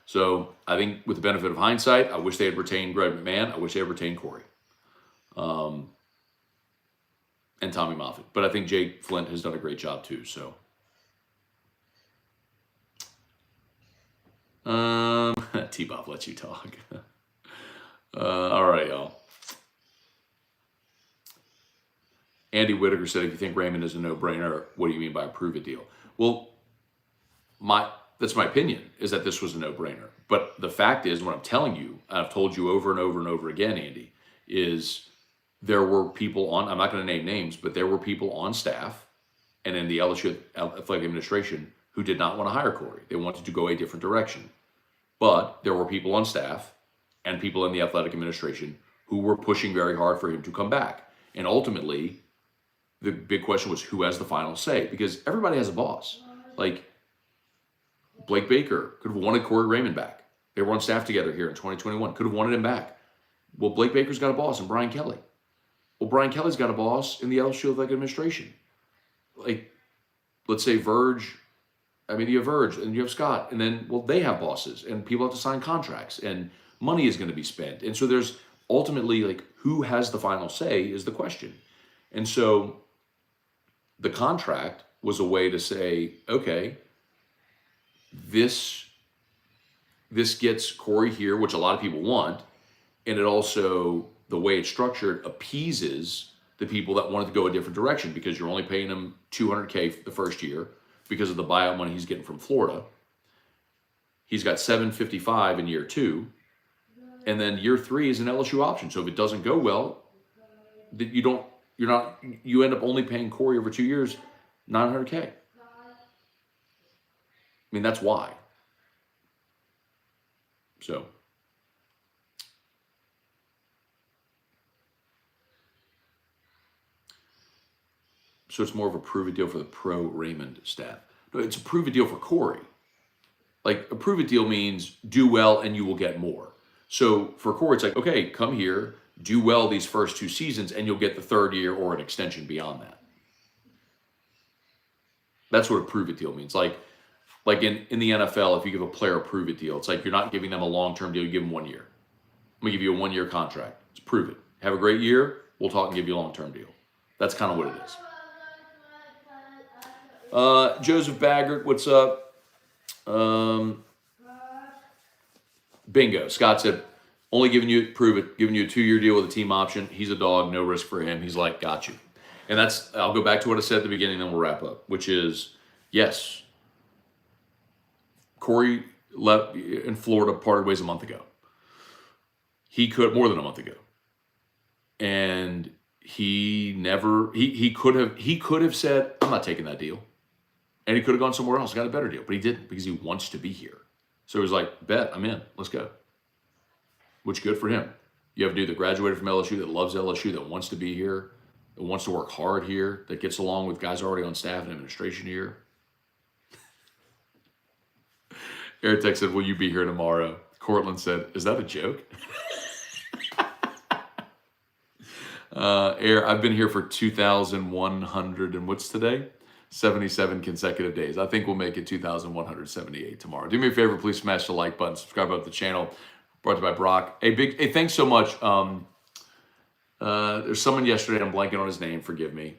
So I think with the benefit of hindsight, I wish they had retained Greg McMahon. I wish they had retained Corey. And Tommy Moffitt. But I think Jake Flint has done a great job too. So T-Bob lets you talk. All right, y'all. Andy Whitaker said, if you think Raymond is a no-brainer, what do you mean by a prove it deal? Well, that's my opinion, is that this was a no-brainer. But the fact is, what I'm telling you, I've told you over and over and over again, Andy, is there were people on, I'm not going to name names, but there were people on staff and in the LSU Athletic Administration who did not want to hire Corey. They wanted to go a different direction. But there were people on staff and people in the Athletic Administration who were pushing very hard for him to come back. And ultimately, the big question was who has the final say? Because everybody has a boss. Like, Blake Baker could have wanted Corey Raymond back. They were on staff together here in 2021. Could have wanted him back. Well, Blake Baker's got a boss in Brian Kelly. Well, Brian Kelly's got a boss in the LSU Athletic Administration. Like, let's say Verge. I mean, you have Verge and you have Scott. And then, well, they have bosses. And people have to sign contracts. And money is going to be spent. And so there's ultimately, like, who has the final say is the question. And so the contract was a way to say, okay, this gets Corey here, which a lot of people want, and it also, the way it's structured, appeases the people that wanted to go a different direction because you're only paying him $200K the first year because of the buyout money he's getting from Florida. He's got $755 in year 2, and then year 3 is an LSU option. So if it doesn't go well, you end up only paying Corey over 2 years $900K. I mean, that's why. So it's more of a prove-it deal for the pro Raymond staff. No, it's a prove-it deal for Corey. Like, a prove-it deal means do well and you will get more. So for Corey, it's like, okay, come here, do well these first 2 seasons, and you'll get the 3rd year or an extension beyond that. That's what a prove-it deal means. Like in the NFL, if you give a player a prove-it deal, it's like you're not giving them a long-term deal, you give them 1 year. I'm going to give you a 1-year contract. It's prove it. Have a great year, we'll talk and give you a long-term deal. That's kind of what it is. Joseph Baggert, what's up? Bingo. Scott said, only giving you a 2-year deal with a team option. He's a dog, no risk for him. He's like, got you. And I'll go back to what I said at the beginning, then we'll wrap up, which is, yes, Corey left in Florida, parted ways a month ago. More than a month ago. And he could have said, I'm not taking that deal. And he could have gone somewhere else, got a better deal, but he didn't because he wants to be here. So he was like, bet, I'm in, let's go. Which, good for him. You have a dude that graduated from LSU, that loves LSU, that wants to be here, that wants to work hard here, that gets along with guys already on staff and administration here. Airtech said, will you be here tomorrow? Cortland said, is that a joke? I've been here for 2,100 and what's today? 77 consecutive days. I think we'll make it 2,178 tomorrow. Do me a favor, please smash the like button, subscribe to the channel. brought to you by Brock. Hey, thanks so much. There's someone yesterday, I'm blanking on his name, forgive me,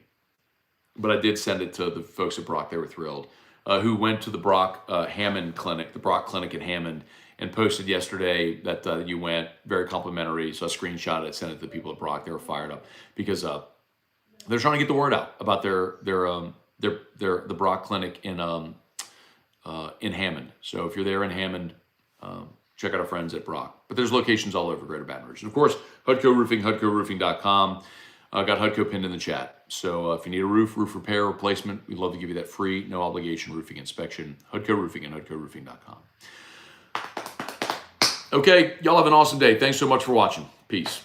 but I did send it to the folks at Brock. They were thrilled. Who went to the Brock Hammond Clinic, the Brock Clinic in Hammond, and posted yesterday that you went, very complimentary. So I screenshot it, sent it to the people at Brock. They were fired up because they're trying to get the word out about the Brock Clinic in Hammond. So if you're there in Hammond, check out our friends at Brock. But there's locations all over Greater Baton Rouge. And of course, Hudco Roofing, HudcoRoofing.com. Got Hudco pinned in the chat. So if you need a roof repair, replacement, we'd love to give you that free, no obligation roofing inspection. Hudco Roofing and HudcoRoofing.com. Okay, y'all have an awesome day. Thanks so much for watching. Peace.